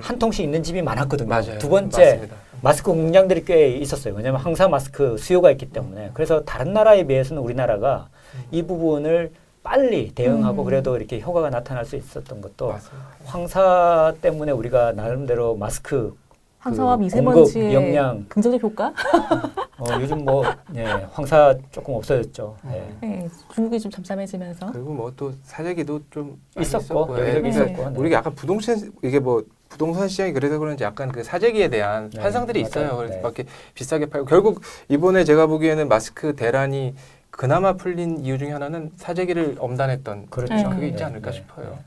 한 통씩 있는 집이 많았거든요. 맞아요. 두 번째 맞습니다. 마스크 공장들이 꽤 있었어요. 왜냐하면 황사 마스크 수요가 있기 때문에. 그래서 다른 나라에 비해서는 우리나라가 이 부분을 빨리 대응하고 그래도 이렇게 효과가 나타날 수 있었던 것도 맞습니다. 황사 때문에 우리가 나름대로 마스크 황사와 공급, 미세먼지의 영양, 긍정적 효과? 요즘 뭐 황사 조금 없어졌죠. 예. 네, 중국이 좀 잠잠해지면서. 그리고 뭐 또 사재기도 좀 많이 있었고 예, 여기저기 그러니까 있었고. 네. 우리가 약간 부동산 시장이 그래서 그런지 약간 그 사재기에 대한 네, 환상들이 맞아요. 있어요. 그래서 네. 막 이렇게 비싸게 팔고 결국 이번에 제가 보기에는 마스크 대란이 그나마 풀린 이유 중에 하나는 사재기를 엄단했던 그렇죠. 그게 있지 네, 않을까 네, 싶어요.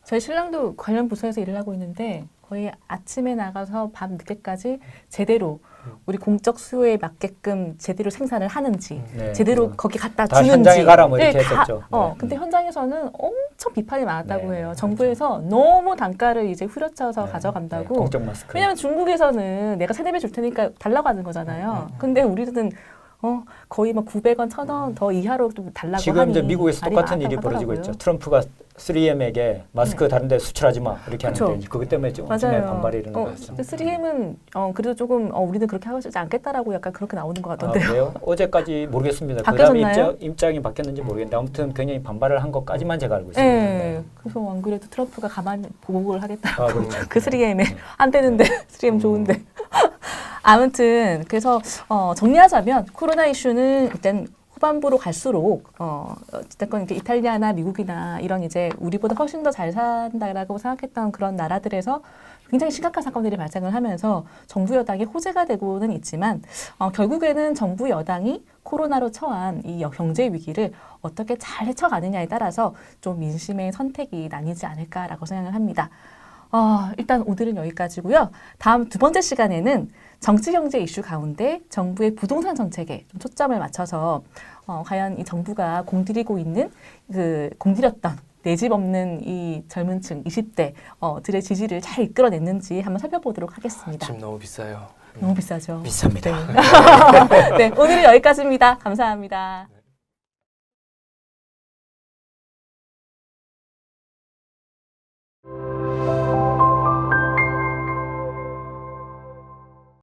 저희 신랑도 관련 부서에서 일을 하고 있는데 거의 아침에 나가서 밤 늦게까지 제대로 우리 공적 수요에 맞게끔 제대로 생산을 하는지 네. 제대로 뭐 거기 갖다 다 주는지 현장에 가라 뭐 이렇게 네, 했었죠. 네. 근데 현장에서는 엄청 비판이 많았다고 네, 해요. 맞아요. 정부에서 너무 단가를 이제 후려쳐서 네, 가져간다고. 공적 마스크. 왜냐면 중국에서는 내가 세네 배 줄 테니까 달라고 하는 거잖아요. 근데 우리는 거의 막 900원, 1,000원 더 이하로 좀 달라고 지금 하니 이제 미국에서 말이 똑같은 많았다고 일이 벌어지고 하더라고요. 있죠. 트럼프가 3M에게 마스크 다른 데 수출하지 마 이렇게 그쵸. 하는데 그것 때문에 좀 엄청나게 맞아요. 반발이 일어나고 있죠. 근데 3M은 그래도 조금 우리는 그렇게 하고 싶지 않겠다라고 약간 그렇게 나오는 것 아, 같던데요. 그래요? 어제까지 모르겠습니다. 그 바뀌어졌나요? 다음에 입장이 바뀌었는지 모르겠는데 아무튼 굉장히 반발을 한 것까지만 제가 알고 있습니다. 네. 그래서 안 그래도 트럼프가 가만히 보복을 하겠다고. 아, 그렇죠. 그 3M에 안 되는데 3M 좋은데. 아무튼 그래서 정리하자면 코로나 이슈는 일단 후반부로 갈수록 어쨌든 이제 이탈리아나 미국이나 이런 이제 우리보다 훨씬 더 잘 산다라고 생각했던 그런 나라들에서 굉장히 심각한 사건들이 발생을 하면서 정부 여당이 호재가 되고는 있지만 결국에는 정부 여당이 코로나로 처한 이 경제 위기를 어떻게 잘 헤쳐가느냐에 따라서 좀 민심의 선택이 나뉘지 않을까라고 생각을 합니다. 일단 오늘은 여기까지고요. 다음 두 번째 시간에는 정치 경제 이슈 가운데 정부의 부동산 정책에 좀 초점을 맞춰서 과연 이 정부가 공들이고 있는 공들였던 내 집 없는 이 젊은 층 20대 들의 지지를 잘 이끌어냈는지 한번 살펴보도록 하겠습니다. 집 너무 비싸요. 너무 비싸죠. 비쌉니다. 네, 오늘은 여기까지입니다. 감사합니다.